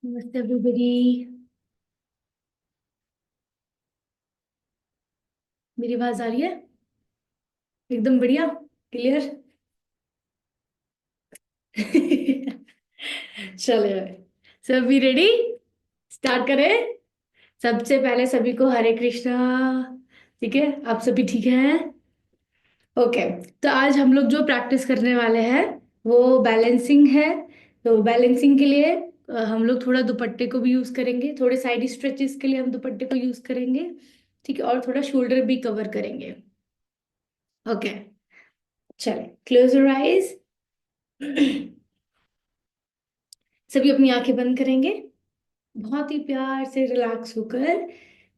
नमस्ते एवरीबॉडी। मेरी आवाज आ रही है? एकदम बढ़िया। क्लियर। चले। सभी रेडी? स्टार्ट करें। सबसे पहले सभी को हरे कृष्णा। ठीक है, आप सभी ठीक हैं? ओके। तो आज हम लोग जो प्रैक्टिस करने वाले हैं वो बैलेंसिंग है। तो बैलेंसिंग के लिए हम लोग थोड़ा दुपट्टे को भी यूज करेंगे, थोड़े साइड स्ट्रेचेस के लिए हम दुपट्टे को यूज करेंगे। ठीक है, और थोड़ा शोल्डर भी कवर करेंगे। ओके। चले, क्लोज योर आईज। सभी अपनी आंखें बंद करेंगे। बहुत ही प्यार से रिलैक्स होकर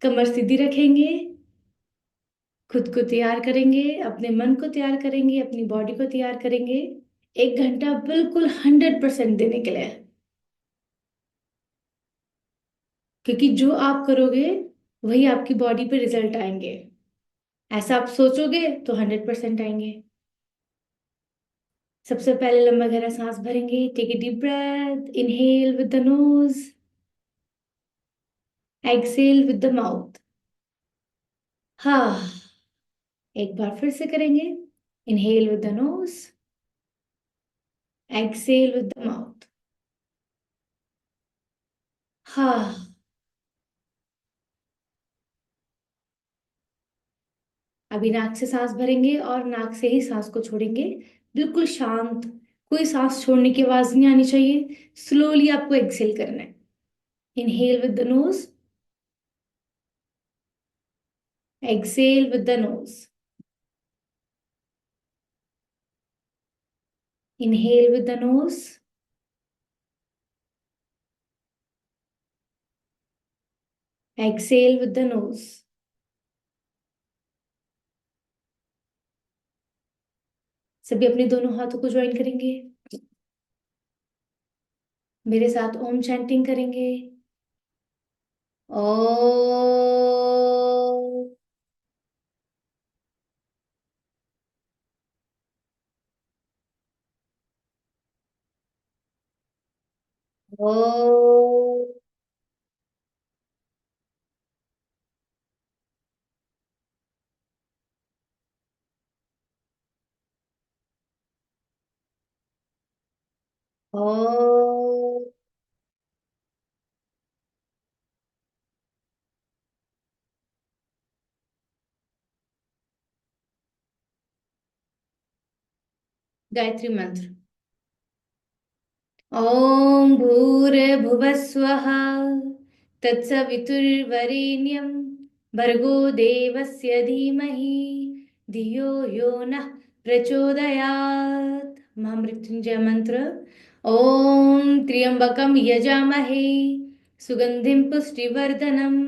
कमर सीधी रखेंगे। खुद को तैयार करेंगे, अपने मन को तैयार करेंगे, अपनी बॉडी को तैयार करेंगे। 1 घंटा बिल्कुल 100% देने के लिए। क्योंकि जो आप करोगे वही आपकी बॉडी पे रिजल्ट आएंगे। ऐसा आप सोचोगे तो 100% आएंगे। सबसे पहले लंबा गहरा सांस भरेंगे। Take a deep breath, inhale with the nose, exhale with the mouth. हाँ, एक बार फिर से करेंगे। Inhale with the nose, exhale with the mouth. हाँ। अभी नाक से सांस भरेंगे और नाक से ही सांस को छोड़ेंगे। बिल्कुल शांत। कोई सांस छोड़ने की आवाज नहीं आनी चाहिए। स्लोली आपको एक्सहेल करना है। Inhale with the nose, exhale with the knows. Inhale with the nose, exhale with the knows. सभी अपने दोनों हाथों को ज्वाइन करेंगे। मेरे साथ ओम चैंटिंग करेंगे। ओ। ओ। ओ। गायत्री मंत्र। ॐ भूर्भुवः स्वः तत्सवितुर्वरेण्यं भर्गो देवस्य धीमहि धियो यो नः प्रचोदयात्। महामृत्युंजय मंत्र। ॐ त्र्यंबकं यजामहे सुगंधिं पुष्टिवर्धनम्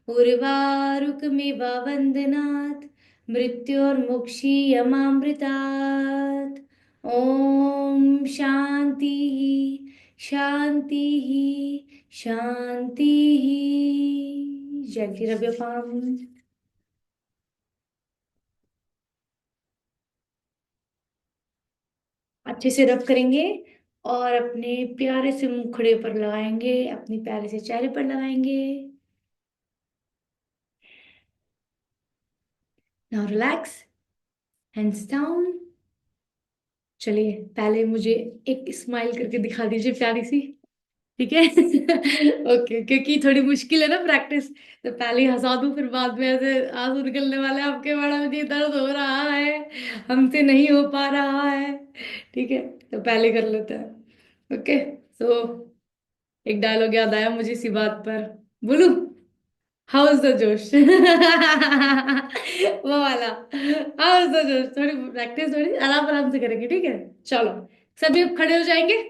उर्वारुकमिव वन्दनात् मृत्योर्मुक्षीयमामृतात्। ओम शांति, शांति, शांति। जल्दी रब योर palm। अच्छे से रब करेंगे और अपने प्यारे से मुखड़े पर लगाएंगे, अपने प्यारे से चेहरे पर लगाएंगे। Now relax, hands down. चलिए, पहले मुझे एक स्माइल करके दिखा दीजिए प्यारी सी। ठीक है। ओके, क्योंकि थोड़ी मुश्किल है ना प्रैक्टिस। तो पहले ही हंसा दूं, फिर बाद में ऐसे आंसू निकलने वाले हैं आपके, मैडम जी दर्द हो रहा है, हमसे नहीं हो पा रहा है। ठीक है, तो पहले कर लेते हैं। ओके। सो एक डायलॉग याद आया मुझे इसी बात पर। बोलूं? हाउ इज द जोश? वो वाला। हाउ इज द जोश? थोड़ी प्रैक्टिस थोड़ी आराम आराम से करेंगे, ठीक है? चलो, सभी अब खड़े हो जाएंगे।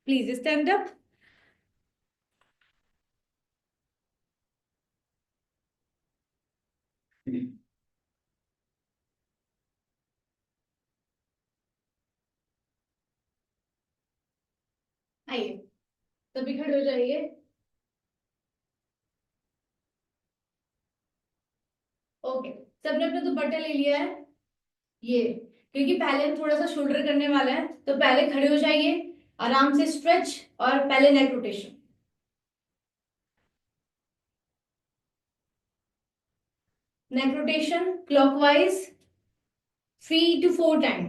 Please stand up. आइए, सभी खड़े हो जाइए। ओके। सबने अपना दुपट्टा ले लिया है? ये, क्योंकि पहले हम थोड़ा सा शोल्डर करने वाले हैं, तो पहले खड़े हो जाइए। आराम से स्ट्रेच और पहले neck rotation. Neck rotation clockwise 3 to 4 time,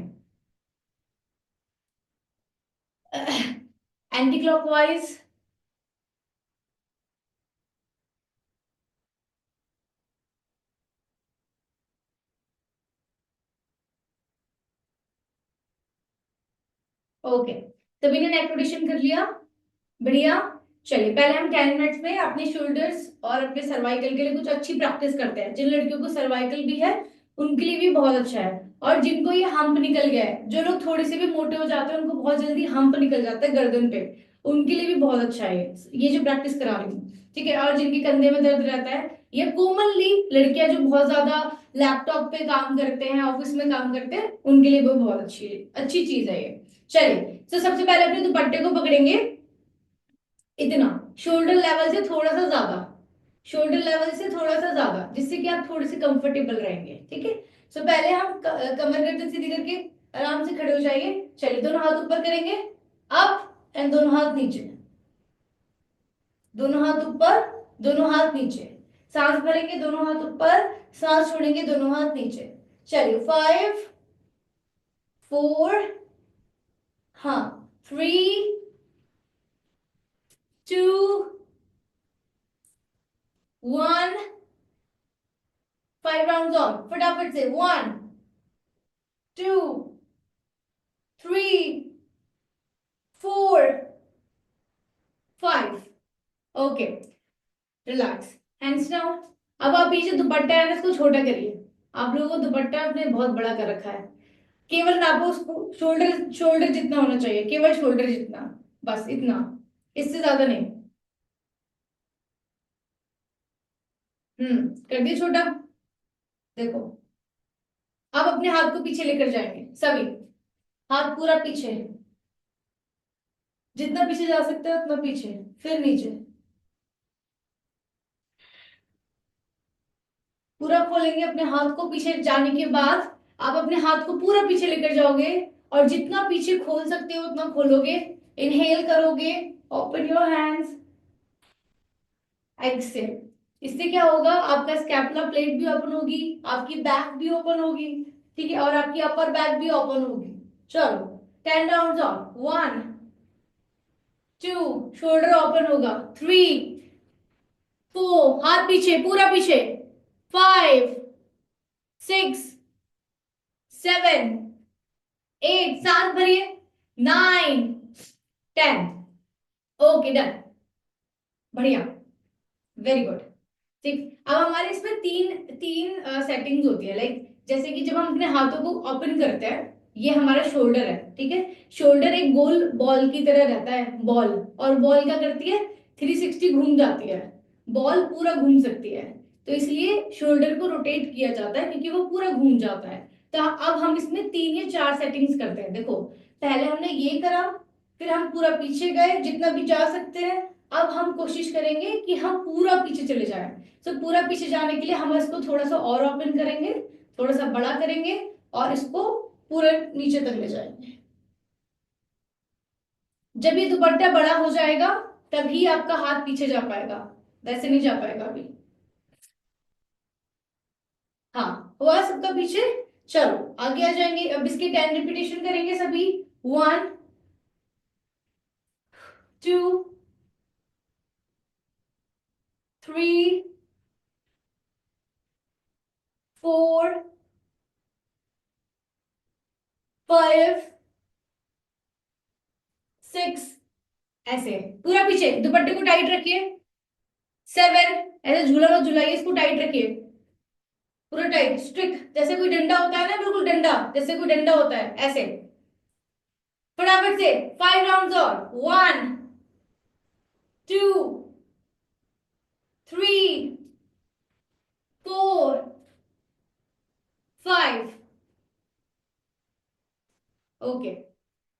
anti clockwise okay. सभी ने नेक रोटेशन कर लिया, बढ़िया। चलिए पहले हम 10 मिनट्स में अपने शोल्डर्स और अपने सर्वाइकल के लिए कुछ अच्छी प्रैक्टिस करते हैं। जिन लड़कियों को सर्वाइकल भी है उनके लिए भी बहुत अच्छा है, और जिनको ये हम्प निकल गया है, जो लोग थोड़े से भी मोटे हो जाते हैं उनको बहुत जल्दी हम्प निकल जाता है गर्दन पे, उनके लिए भी बहुत अच्छा है ये जो प्रैक्टिस करा रही हूँ, ठीक है। और जिनके कंधे में दर्द रहता है, ये कॉमनली लड़कियां जो बहुत ज्यादा लैपटॉप पे काम करते हैं, ऑफिस में काम करते हैं, उनके लिए भी बहुत अच्छी चीज है ये। चलिए, तो सबसे पहले अपने दुपट्टे को पकड़ेंगे इतना, शोल्डर लेवल से थोड़ा सा ज्यादा, शोल्डर लेवल से थोड़ा सा ज्यादा, जिससे कि आप थोड़े से कंफर्टेबल रहेंगे, ठीक है। सो पहले हम कमर गर्दन सीधी करके आराम से खड़े हो जाइए। चलिए, दोनों हाथ ऊपर करेंगे, अप एंड दोनों हाथ नीचे, दोनों हाथ ऊपर, दोनों हाथ नीचे, सांस भरेंगे दोनों हाथ ऊपर, सांस छोड़ेंगे दोनों हाथ नीचे। चलिए 5 4, हाँ, 3 2 1, 5 राउंड ऑन, फटाफट से 1 2 3 4 5। Okay, relax, hands down. अब आप ये जो दुपट्टा है ना, इसको छोटा करिए। आप लोगों को दुपट्टा आपने बहुत बड़ा कर रखा है, केवल नापो उसको, शोल्डर शोल्डर जितना होना चाहिए, केवल शोल्डर जितना, बस इतना, इससे ज्यादा नहीं। कर दिया छोटा। देखो, अब अपने हाथ को पीछे लेकर जाएंगे सभी, हाथ पूरा पीछे, जितना पीछे जा सकते हो उतना पीछे, फिर नीचे, पूरा खोलेंगे अपने हाथ को। पीछे जाने के बाद आप अपने हाथ को पूरा पीछे लेकर जाओगे, और जितना पीछे खोल सकते हो उतना खोलोगे। इनहेल करोगे, ओपन योर हैंड्स, एक्सेल। इससे क्या होगा, आपका स्कैपुला प्लेट भी ओपन होगी, आपकी बैक भी ओपन होगी, ठीक है, और आपकी अपर बैक भी ओपन होगी। चलो 10 राउंड ऑन, 1 2, शोल्डर ओपन होगा, 3 4, हाथ पीछे पूरा पीछे, 5 6 7 8, सांस भरिए, 9 10। ओके, डन, बढ़िया, वेरी गुड। ठीक, अब हमारे इसमें तीन तीन सेटिंग्स होती है, लाइक जैसे कि जब हम अपने हाथों को ओपन करते हैं, ये हमारा शोल्डर है, ठीक है। शोल्डर एक गोल बॉल की तरह रहता है, बॉल, और बॉल क्या करती है, 360 घूम जाती है, बॉल पूरा घूम सकती है, तो इसलिए शोल्डर को रोटेट किया जाता है क्योंकि वो पूरा घूम जाता है। तो अब हम इसमें 3 या 4 सेटिंग्स करते हैं। देखो, पहले हमने ये करा, फिर हम पूरा पीछे गए जितना भी जा सकते हैं, अब हम कोशिश करेंगे कि हम पूरा पीछे चले जाएं। तो पूरा पीछे जाने के लिए हम इसको थोड़ा सा और ओपन करेंगे, थोड़ा सा बड़ा करेंगे, और इसको पूरे नीचे तक ले जाएंगे। जब ये दुपट्टा बड़ा हो जाएगा तभी आपका हाथ पीछे जा पाएगा, वैसे नहीं जा पाएगा अभी। हाँ, हुआ सबका पीछे। चलो आगे आ जाएंगे, अब इसके 10 रिपीटेशन करेंगे सभी। 1 2 3 4 5 6, ऐसे पूरा पीछे, दुपट्टे को टाइट रखिए। 7, ऐसे झूला मत झुलाइए, इसको टाइट रखिए, पूरा टाइट स्ट्रिक्ट, जैसे कोई डंडा होता है ना, बिल्कुल डंडा, जैसे कोई डंडा होता है ऐसे। फटाफट से 5 राउंड और, 1 2 3 4 5। ओके,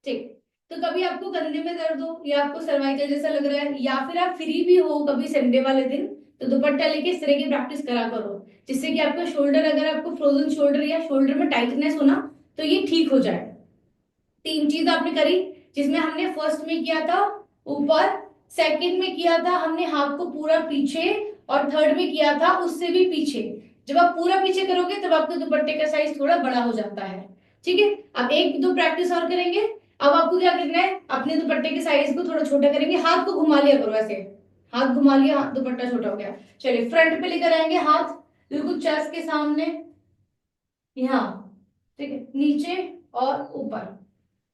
ठीक। तो कभी आपको कंधे में दर्द हो, या आपको सर्वाइकल जैसा लग रहा है, या फिर आप फ्री भी हो कभी संडे वाले दिन, तो दुपट्टा लेके इस तरह की प्रैक्टिस करा करो, जिससे कि आपका शोल्डर, अगर आपको फ्रोजन शोल्डर या शोल्डर में टाइटनेस हो ना, तो ये ठीक हो जाए। 3 चीज आपने करी, जिसमें हमने फर्स्ट में किया था ऊपर, सेकंड में किया था हमने हाथ को पूरा पीछे, और थर्ड में किया था उससे भी पीछे। जब आप पूरा पीछे करोगे तब आपके दुपट्टे का साइज थोड़ा बड़ा हो जाता है। ठीक है, अब एक दो प्रैक्टिस और करेंगे। अब आपको क्या करना है, अपने दुपट्टे के साइज को थोड़ा छोटा करेंगे, हाथ को घुमा लिया करो ऐसे, हाथ घुमा लिया, दुपट्टा छोटा हो गया। चलिए फ्रंट पे लेकर आएंगे हाथ, बिल्कुल चेस्ट के सामने, यहाँ, ठीक है, नीचे और ऊपर।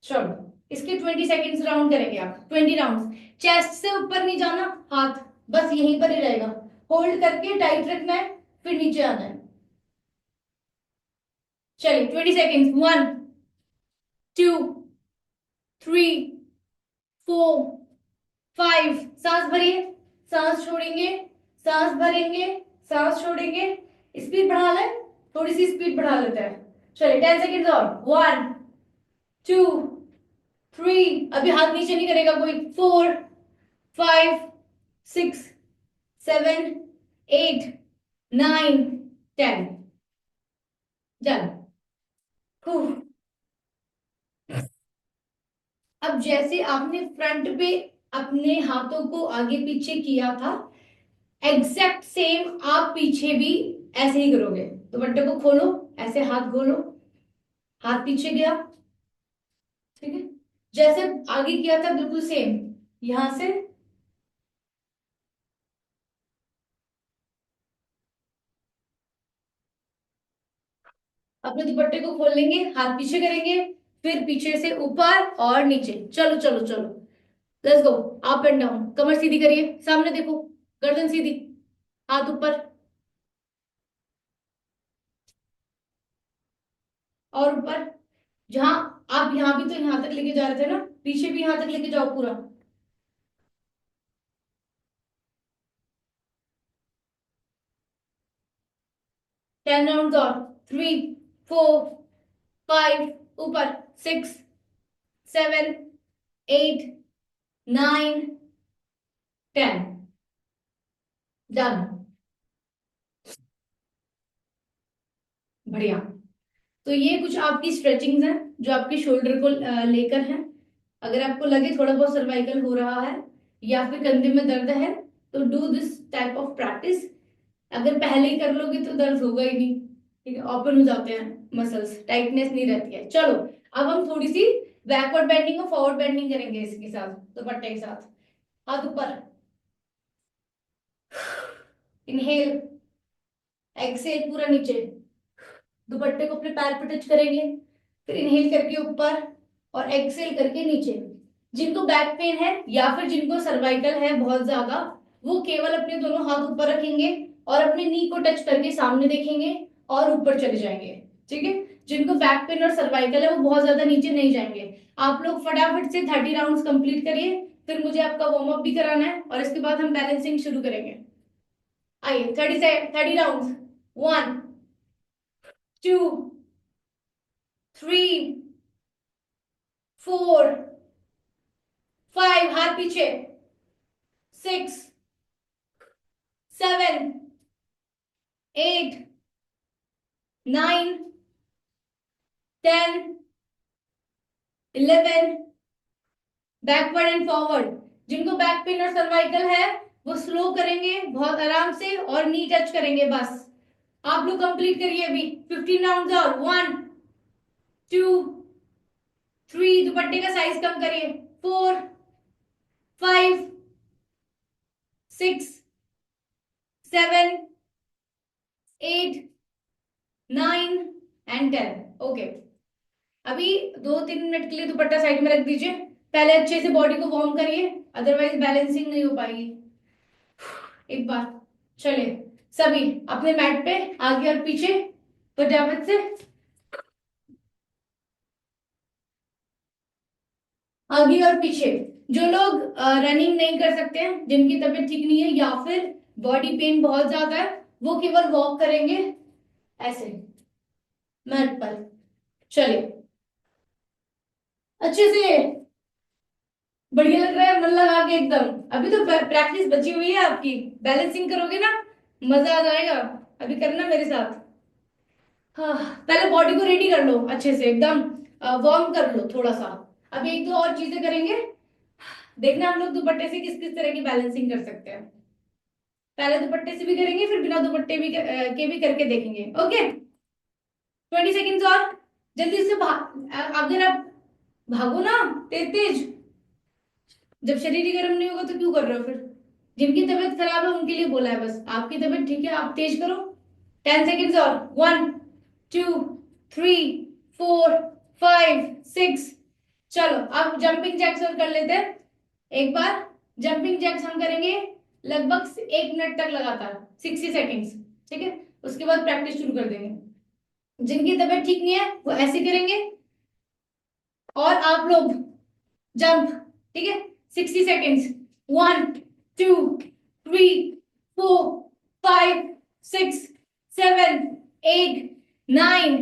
चलो इसके 20 सेकेंड्स राउंड करेंगे आप, 20 राउंड। चेस्ट से ऊपर नहीं जाना, हाथ बस यहीं पर ही रहेगा, होल्ड करके टाइट रखना है, फिर नीचे आना है। चलिए 20 सेकेंड्स, 1 2 3 4 5। सांस भरिए, सांस छोड़ेंगे, सांस भरेंगे, सांस छोड़ेंगे। स्पीड बढ़ा ले, थोड़ी सी स्पीड बढ़ा लेते हैं। चलिए 10 सेकेंड्स और, 1 2 3। अभी हाथ नीचे नहीं करेगा कोई, 4 5 6 7 8 9 10। डन। अब जैसे आपने फ्रंट पे अपने हाथों को आगे पीछे किया था, एग्जैक्ट सेम आप पीछे भी ऐसे ही करोगे। दुपट्टे को खोलो, ऐसे हाथ खोलो, हाथ पीछे गया, ठीक है, जैसे आगे किया था बिल्कुल सेम, यहां से अपने दुपट्टे को खोल लेंगे, हाथ पीछे करेंगे, फिर पीछे से ऊपर और नीचे। चलो चलो चलो, let's go. Up and down, कमर सीधी करिए, सामने देखो, गर्दन सीधी, हाथ ऊपर और ऊपर। जहां आप यहाँ भी तो यहाँ तक लेके जा रहे थे ना, पीछे भी यहाँ तक लेके जाओ पूरा। 10 राउंड और, 3 4 5, ऊपर, 6 7 8 9 10। डन। बढ़िया। तो ये कुछ आपकी स्ट्रेचिंग्स हैं जो आपके शोल्डर को लेकर हैं। अगर आपको लगे थोड़ा बहुत सर्वाइकल हो रहा है या फिर कंधे में दर्द है, तो do this type of practice. अगर पहले ही कर लोगे तो दर्द होगा ही नहीं, ठीक है, ओपन हो जाते हैं मसल्स, टाइटनेस नहीं रहती है। चलो अब हम थोड़ी सी बैकवर्ड बेंडिंग और फॉरवर्ड बेंडिंग करेंगे इसके साथ, दुपट्टे के साथ। हाथ ऊपर, इनहेल, एक्सेल पूरा नीचे, दुपट्टे को अपने पैर पे टच करेंगे, फिर इनहेल करके ऊपर और एक्सेल करके नीचे। जिनको बैक पेन है या फिर जिनको सर्वाइकल है बहुत ज्यादा, वो केवल अपने दोनों हाथ ऊपर रखेंगे और अपने नी को टच करके सामने देखेंगे और ऊपर चले जाएंगे। ठीक है, जिनको बैक पेन और सर्वाइकल है वो बहुत ज्यादा नीचे नहीं जाएंगे। आप लोग फटाफट से 30 राउंड्स कंप्लीट करिए, फिर मुझे आपका वार्म अप भी कराना है और इसके बाद हम बैलेंसिंग शुरू करेंगे। आइए 30 राउंड, 1 2 3 4 5, हाथ पीछे, 6 7 8 9 10 11। बैकवर्ड एंड फॉरवर्ड, जिनको बैक पेन और सर्वाइकल है वो स्लो करेंगे बहुत आराम से और नी टच करेंगे बस। आप लोग कंप्लीट करिए अभी 15 राउंड और, 1 2 3। दुपट्टे का साइज कम करिए, 4 5 6 7 8 9 एंड 10। ओके, अभी 2 3 मिनट के लिए दुपट्टा साइड में रख दीजिए, पहले अच्छे से बॉडी को वार्म करिए, अदरवाइज बैलेंसिंग नहीं हो पाएगी। एक बार, चलिए सभी अपने मैट पे आगे और पीछे फटाफट से, आगे और पीछे। जो लोग रनिंग नहीं कर सकते हैं, जिनकी तबीयत ठीक नहीं है या फिर बॉडी पेन बहुत ज्यादा है, वो केवल वॉक करेंगे ऐसे मैट पर। चलिए अच्छे से, बढ़िया लग रहा है मन लगा के एकदम। अभी तो प्रैक्टिस बची हुई है आपकी, बैलेंसिंग करोगे ना, मजा आ जाएगा। अभी करना मेरे साथ। हाँ, पहले बॉडी को रेडी कर लो अच्छे से एकदम, वार्म कर लो थोड़ा सा। अभी एक दो और चीजें करेंगे, देखना हम लोग दुपट्टे से किस किस तरह की बैलेंसिंग कर सकते हैं। पहले दुपट्टे से भी करेंगे, फिर बिना दुपट्टे भी के भी करके देखेंगे। ओके, 20 सेकेंड्स और, जल्दी से अगर आप भागो ना तेज तेज, जब शरीर ही गर्म नहीं होगा तो क्यों कर रहे हो फिर? जिनकी तबीयत खराब है उनके लिए बोला है बस, आपकी तबीयत ठीक है, आप तेज करो। 10 सेकेंड्स और, 1 2 3 4 5 6। चलो अब जंपिंग जैक्स और कर लेते हैं एक बार। जंपिंग जैक्स हम करेंगे लगभग 1 मिनट तक लगातार, 60 सेकेंड्स। ठीक है, उसके बाद प्रैक्टिस शुरू कर देंगे। जिनकी तबीयत ठीक नहीं है वो ऐसे करेंगे, और आप लोग जंप। ठीक है, 60 सेकेंड्स। 1 2 3 4 5 6 7 8 9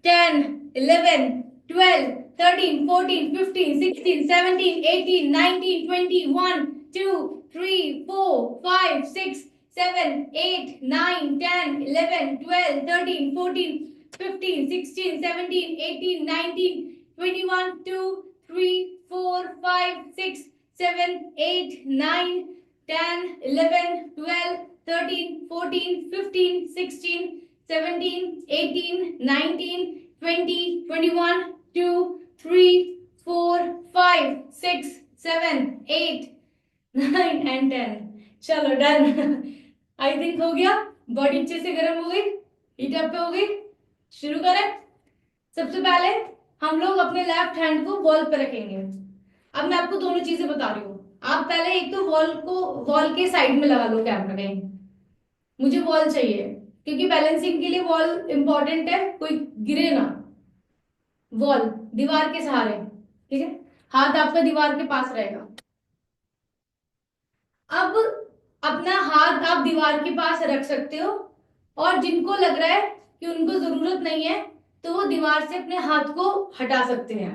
10 11 12 13 14 15 16 17 18 19 20 21 22 23 4 5 6 7 8 9 10। चलो डन। आई थिंक हो गया, बॉडी अच्छे से गर्म हो गई, हीट अप पे हो गई। शुरू करें। सबसे पहले हम लोग अपने लेफ्ट हैंड को वॉल पे रखेंगे। अब मैं आपको दोनों चीजें बता रही हूँ। आप पहले एक तो वॉल के साइड में लगा लो कैमरा कहीं, मुझे वॉल चाहिए, क्योंकि बैलेंसिंग के लिए वॉल इंपॉर्टेंट है, कोई गिरे ना। वॉल, दीवार के सहारे। ठीक है, हाथ आपका दीवार के पास रहेगा। अब अपना हाथ आप दीवार के पास रख सकते हो, और जिनको लग रहा है कि उनको जरूरत नहीं है तो वो दीवार से अपने हाथ को हटा सकते हैं।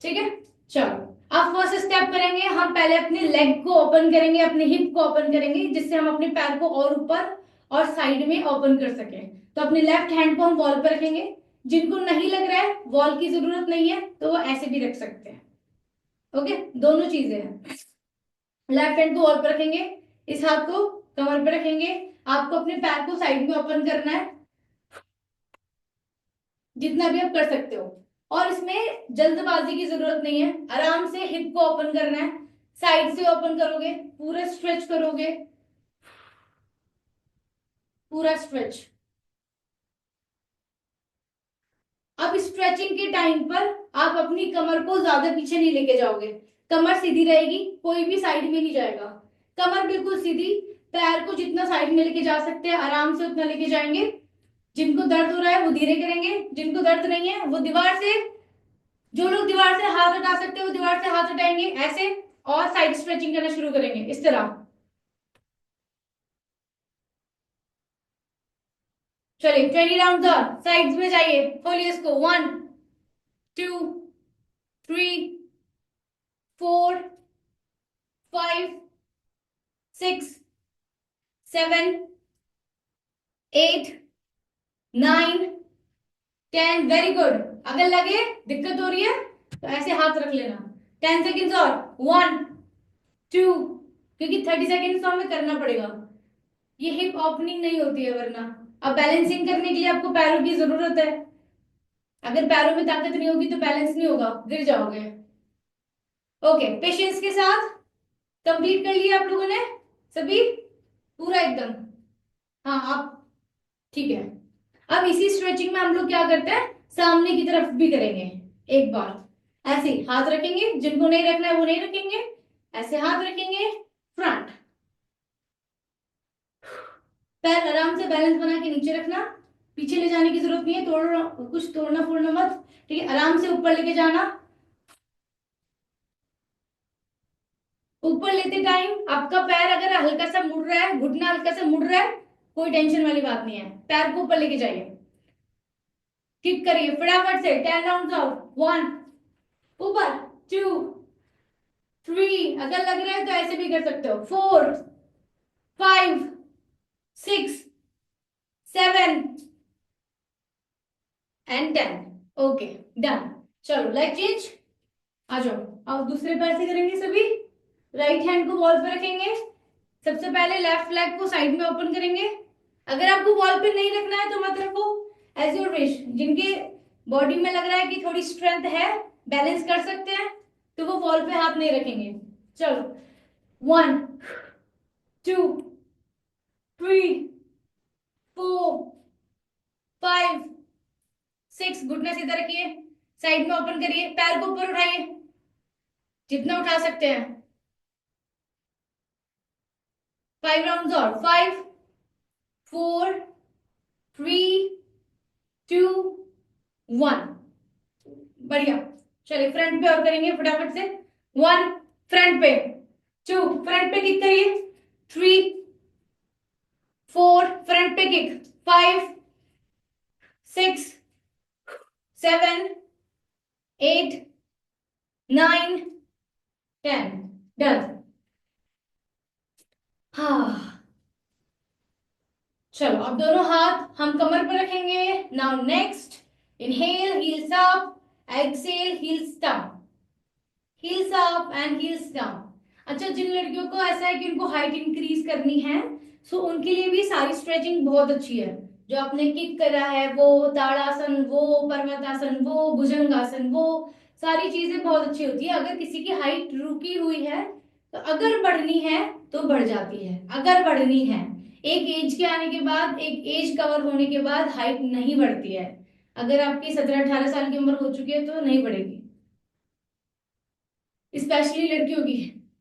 ठीक है, चलो अब फर्स्ट स्टेप करेंगे हम। पहले अपने लेग को ओपन करेंगे, अपने हिप को ओपन करेंगे, जिससे हम अपने पैर को और ऊपर और साइड में ओपन कर सकें। तो अपने लेफ्ट हैंड को हम वॉल पर रखेंगे। जिनको नहीं लग रहा है, वॉल की जरूरत नहीं है, तो वो ऐसे भी रख सकते हैं। ओके, दोनों चीजें हैं। लेफ्ट हैंड को वॉल पर रखेंगे, इस हाथ को कमर पर रखेंगे। आपको अपने पैर को साइड में ओपन करना है, जितना भी आप कर सकते हो। और इसमें जल्दबाजी की जरूरत नहीं है, आराम से हिप को ओपन करना है। साइड से ओपन करोगे, पूरा स्ट्रेच करोगे, पूरा स्ट्रेच। अब स्ट्रेचिंग के टाइम पर आप अपनी कमर को ज्यादा पीछे नहीं लेके जाओगे, कमर सीधी रहेगी, कोई भी साइड में नहीं जाएगा। कमर बिल्कुल सीधी, पैर को जितना साइड में लेके जा सकते हैं आराम से उतना लेके जाएंगे। जिनको दर्द हो रहा है वो धीरे करेंगे, जिनको दर्द नहीं है वो दीवार से, जो लोग दीवार से हाथ हटा सकते हैं वो दीवार से हाथ हटाएंगे ऐसे, और साइड स्ट्रेचिंग करना शुरू करेंगे इस तरह। चलिए 20 राउंड और, साइड्स में जाइए, खोलिए इसको। 1 2 3 4 5 6 7 8 9 10। Very good. अगर लगे दिक्कत हो रही है तो ऐसे हाथ रख लेना। 10 सेकेंड्स और, 1 2, क्योंकि 30 सेकेंड्स तो हमें करना पड़ेगा, ये हिप ओपनिंग नहीं होती है वरना। अब बैलेंसिंग करने के लिए आपको पैरों की जरूरत है, अगर पैरों में ताकत नहीं होगी तो बैलेंस नहीं होगा, गिर जाओगे। ओके, पेशेंस के साथ कंप्लीट कर लिया आप लोगों ने सभी, पूरा एकदम। हाँ आप, ठीक है। अब इसी स्ट्रेचिंग में हम लोग क्या करते हैं, सामने की तरफ भी करेंगे। एक बार ऐसे हाथ रखेंगे, जिनको नहीं रखना है वो नहीं रखेंगे, ऐसे हाथ रखेंगे फ्रंट। पैर आराम से बैलेंस बना के नीचे रखना, पीछे ले जाने की जरूरत नहीं है, कुछ तोड़ना फोड़ना मत। ठीक है, आराम से ऊपर लेके जाना। ऊपर लेते टाइम आपका पैर अगर हल्का सा मुड़ रहा है, घुटना हल्का सा मुड़ रहा है, कोई टेंशन वाली बात नहीं है, पैर को ऊपर लेके जाइए। किक करिए फटाफट से। 10 राउंड और, 1, ऊपर, 2 3, अगर लग रहा है तो ऐसे भी कर सकते हो, 4 5 6 7 एंड 10। Okay, done. चलो लेग चेंज, आ जाओ। अब दूसरे पैर से करेंगे सभी। राइट हैंड को वॉल पे रखेंगे, सबसे पहले लेफ्ट लेग को साइड में ओपन करेंगे। अगर आपको वॉल पे नहीं रखना है तो मत रखो, एज योर विश। जिनके बॉडी में लग रहा है कि थोड़ी स्ट्रेंथ है, बैलेंस कर सकते हैं, तो वो वॉल पे हाथ नहीं रखेंगे। चलो, 1 2 3 4 5 6। घुटना सीधा रखिए, साइड में ओपन करिए, पैर को ऊपर उठाइए जितना उठा सकते हैं। 5 राउंड्स और, 5 4 3 2 1। बढ़िया। चलिए फ्रंट पे और करेंगे फटाफट से। 1 फ्रंट पे, 2 फ्रंट पे किक करिए, 3 4 फ्रंट पे किक, 5 6 7 8 9 10। डन। हाँ, चलो अब दोनों हाथ हम कमर पर रखेंगे। Now next, inhale heels up, exhale heels down, heels up and heels down. अच्छा, जिन लड़कियों को ऐसा है कि उनको हाइट इंक्रीज करनी है, सो उनके लिए भी सारी स्ट्रेचिंग बहुत अच्छी है। जो आपने किक करा है वो, ताड़ासन वो, पर्वतासन वो, भुजंगासन वो, सारी चीजें बहुत अच्छी होती है। अगर किसी की हाइट रुकी हुई है तो अगर बढ़नी है तो बढ़ जाती है, अगर बढ़नी है। एक एज के आने के बाद, एक एज कवर होने के बाद हाइट नहीं बढ़ती है। अगर आपकी 17-18 साल की उम्र हो चुकी है तो नहीं बढ़ेगी, स्पेशली लड़कियों की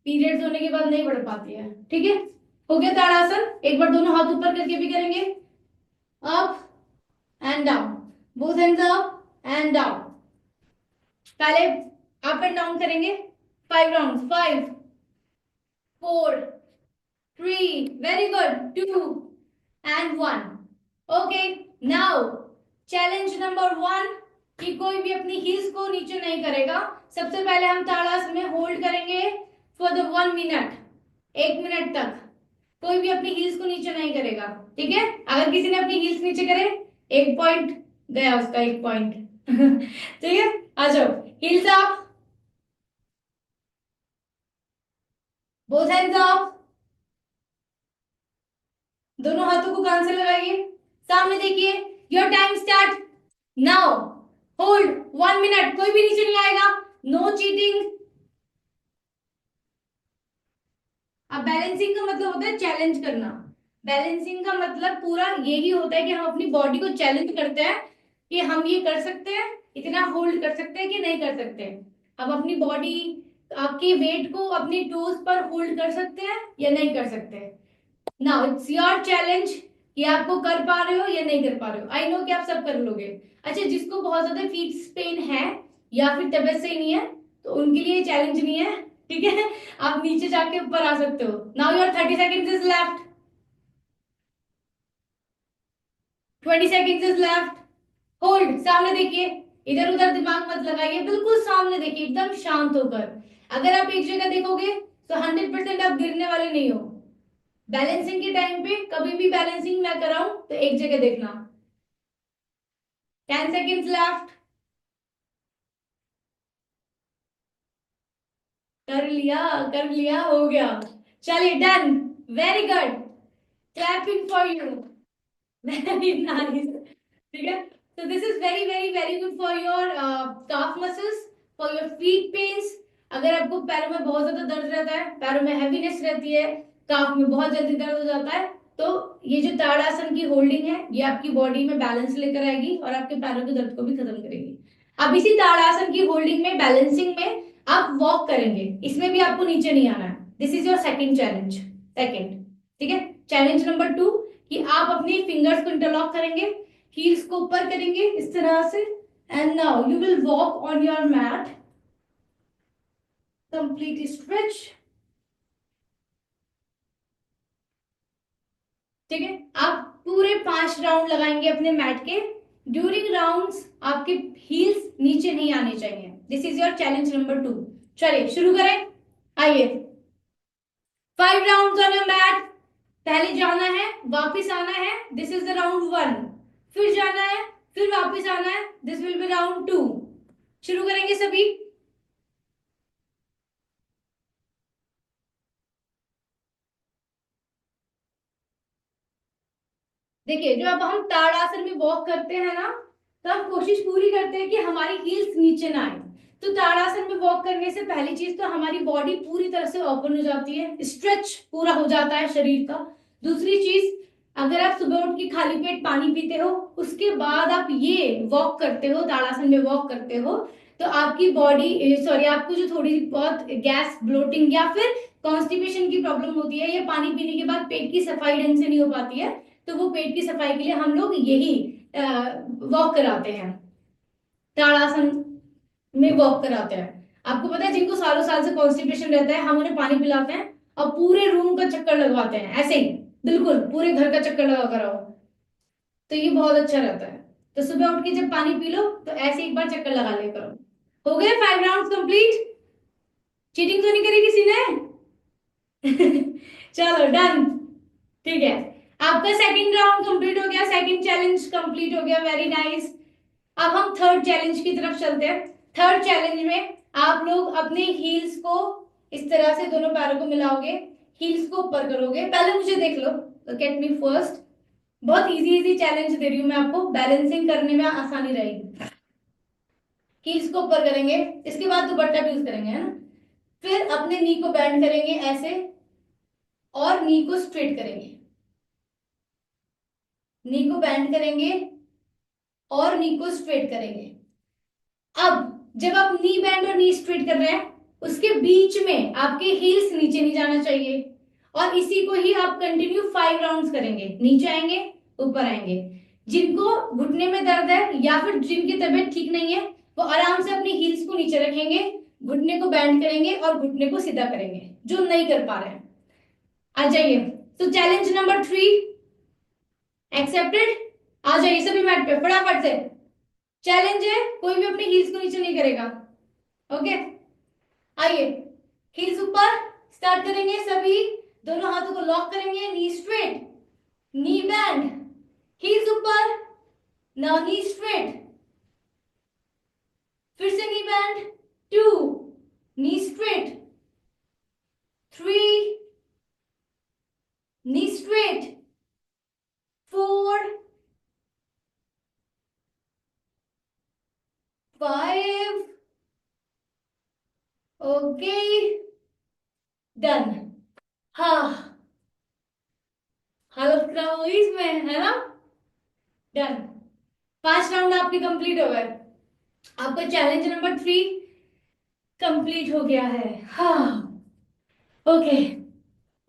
पीरियड्स होने के बाद नहीं बढ़ पाती है। ठीक है, हो गया ताड़ासन। एक बार दोनों हाथ ऊपर करके भी करेंगे, up and down, both hands up and down. पहले अप एंड डाउन करेंगे, 5 round, 5 4 3, very good, 2 and 1। Okay, now challenge number 1, कि कोई भी अपनी हील्स को नीचे नहीं करेगा। सबसे पहले हम ताड़ासन में होल्ड करेंगे फॉर द 1 मिनट, 1 मिनट तक कोई भी अपनी हील्स को नीचे नहीं करेगा। ठीक है, अगर किसी ने अपनी हील्स नीचे करे, 1 पॉइंट गया उसका, 1 पॉइंट। ठीक है, आ जाओ, heels up, both hands up, दोनों हाथों को कान से लगाइए, सामने देखिए। Your time start now. Hold 1 minute, कोई भी नीचे नहीं आएगा, नो चीटिंग। अब बैलेंसिंग का मतलब होता है चैलेंज करना। बैलेंसिंग का मतलब पूरा यही होता है कि हम अपनी बॉडी को चैलेंज करते हैं कि हम ये कर सकते हैं, इतना होल्ड कर सकते हैं कि नहीं कर सकते। हम अपनी बॉडी, आपके वेट को अपनी टोज पर होल्ड कर सकते हैं या नहीं कर सकते। नाउ इट्स योर चैलेंज कि आपको कर पा रहे हो या नहीं कर पा रहे हो। आई नो कि आप सब कर लोगे। अच्छा, जिसको बहुत ज्यादा फीट पेन है या फिर तबीयत सही नहीं है, तो उनके लिए चैलेंज नहीं है। ठीक है, आप नीचे जाके ऊपर आ सकते हो। Now your 30 seconds is left, 20 seconds is left. Hold, सामने देखिए, इधर उधर दिमाग मत लगाइए, बिल्कुल सामने देखिए एकदम शांत होकर। अगर आप एक जगह देखोगे तो 100% आप गिरने वाले नहीं हो। बैलेंसिंग के टाइम पे कभी भी बैलेंसिंग मैं कराऊं तो एक जगह देखना। 10 सेकेंड्स लेफ्ट, कर लिया, कर लिया, हो गया। चलिए, done, very good, clapping for you, very nice. ठीक है, so this is very very very good for your calf muscles, for your feet pains। अगर आपको पैरों में बहुत ज्यादा दर्द रहता है, पैरों में हैवीनेस रहती है, काफ में बहुत जल्दी दर्द हो जाता है, तो ये जो ताड़ासन की होल्डिंग है ये आपकी बॉडी में बैलेंस लेकर आएगी और आपके पैरों के दर्द को भी खत्म करेगी। अब इसी ताड़ासन की होल्डिंग में, बैलेंसिंग में आप वॉक करेंगे, इसमें भी आपको नीचे नहीं आना है। This is your second challenge, second. ठीक है, चैलेंज नंबर 2, कि आप अपनी फिंगर्स को इंटरलॉक करेंगे, हील्स को ऊपर करेंगे इस तरह से, and now you will walk on your mat, complete stretch. ठीक है, आप पूरे 5 राउंड लगाएंगे अपने मैट के। ड्यूरिंग राउंड्स आपके हील्स नीचे नहीं आने चाहिए। This is your challenge number 2। चलिए शुरू करें, आइए। 5 राउंड ऑन योर मैट, पहले जाना है, वापस आना है, दिस इज द राउंड 1। फिर जाना है, फिर वापस आना है, दिस विल बी राउंड 2। शुरू करेंगे सभी। देखिए, जो अब हम ताड़ासन में वॉक करते हैं ना, तो हम कोशिश पूरी करते हैं कि हमारी हील्स नीचे ना आए। तो ताड़ासन में वॉक करने से पहली चीज तो हमारी बॉडी पूरी तरह से ओपन हो जाती है, स्ट्रेच पूरा हो जाता है शरीर का। दूसरी चीज, अगर आप सुबह उठ के खाली पेट पानी पीते हो, उसके बाद आप ये वॉक करते हो, ताड़ासन में वॉक करते हो, तो आपकी बॉडी, सॉरी, आपको जो थोड़ी बहुत गैस ब्लोटिंग या फिर कॉन्स्टिपेशन की प्रॉब्लम होती है, या पानी पीने के बाद पेट की सफाई ढंग से नहीं हो पाती है, तो वो पेट की सफाई के लिए हम लोग यही वॉक कराते हैं, ताड़ासन में वॉक कराते हैं। आपको पता है, जिनको सालों साल से कॉन्स्टिपेशन रहता है, हम उन्हें पानी पिलाते हैं और पूरे रूम का चक्कर लगवाते हैं, ऐसे ही बिल्कुल पूरे घर का चक्कर लगा कर आओ, तो ये बहुत अच्छा रहता है। तो सुबह उठ के जब पानी पी लो, तो ऐसे एक बार चक्कर लगा लिया करो। हो गए 5 राउंड कंप्लीट? चीटिंग तो नहीं करी किसी ने? चलो डन। ठीक है, आपका सेकंड राउंड कंप्लीट हो गया, सेकंड चैलेंज कंप्लीट हो गया, वेरी नाइस। अब हम थर्ड चैलेंज की तरफ चलते हैं। थर्ड चैलेंज में आप लोग अपने हील्स को इस तरह से दोनों पैरों को मिलाओगे, हील्स को ऊपर करोगे। पहले मुझे देख लो, लुक एट मी फर्स्ट। बहुत इजी इजी चैलेंज दे रही हूँ मैं आपको, बैलेंसिंग करने में आसानी रहेगी। हील्स को ऊपर करेंगे, इसके बाद दुपट्टा यूज करेंगे, है ना। फिर अपने नी को बेंड करेंगे ऐसे, और नी को स्ट्रेट करेंगे, नी को बेंड करेंगे और नी को स्ट्रेट करेंगे। अब जब आप नी बेंड और नी स्ट्रेट कर रहे हैं, उसके बीच में आपके हील्स नीचे नहीं जाना चाहिए, और इसी को ही आप कंटिन्यू 5 राउंड्स करेंगे। नीचे आएंगे, ऊपर आएंगे। जिनको घुटने में दर्द है या फिर जिनकी तबीयत ठीक नहीं है, वो आराम से अपनी हील्स को नीचे रखेंगे, घुटने को बेंड करेंगे और घुटने को सीधा करेंगे, जो नहीं कर पा रहे हैं। आ जाइए। तो चैलेंज नंबर 3 एक्सेप्टेड। आ जाइए सभी मैट पे फटाफट से। चैलेंज है, कोई भी अपनी हील्स को नीचे नहीं करेगा। ओके, आइए। हील्स ऊपर, स्टार्ट करेंगे सभी। दोनों हाथों को लॉक करेंगे, knee straight, knee bend, heels ऊपर, नाउ नी स्ट्रेट, फिर से knee bend, 2, knee straight, 3, knee straight, 4, 5, okay, done. हाँ, हालत खराब हो गई इसमें, है ना। डन, 5 राउंड आपके कंप्लीट हो गए। आपका चैलेंज नंबर 3 कंप्लीट हो गया है। हाँ, ओके।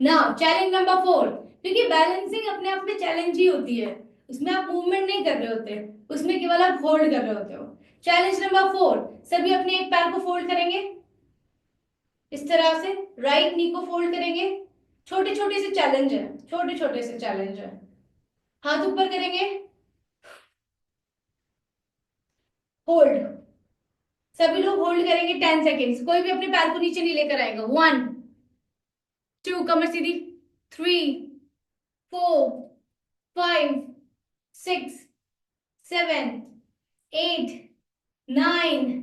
नाउ चैलेंज नंबर 4, क्योंकि बैलेंसिंग अपने आप में चैलेंज ही होती है, उसमें आप मूवमेंट नहीं कर रहे होते, उसमें केवल आप होल्ड कर रहे होते हो। चैलेंज नंबर 4, सभी अपने एक पैर को फोल्ड करेंगे इस तरह से, राइट नी को फोल्ड करेंगे। छोटे छोटे से चैलेंज है, छोटे छोटे से चैलेंज है। हाथ ऊपर करेंगे, होल्ड। सभी लोग होल्ड करेंगे 10 सेकेंड्स, कोई भी अपने पैर को नीचे नहीं लेकर आएगा। 1, 2, कमर सीधी, 3, 4, 5, 6, 7, 8, 9,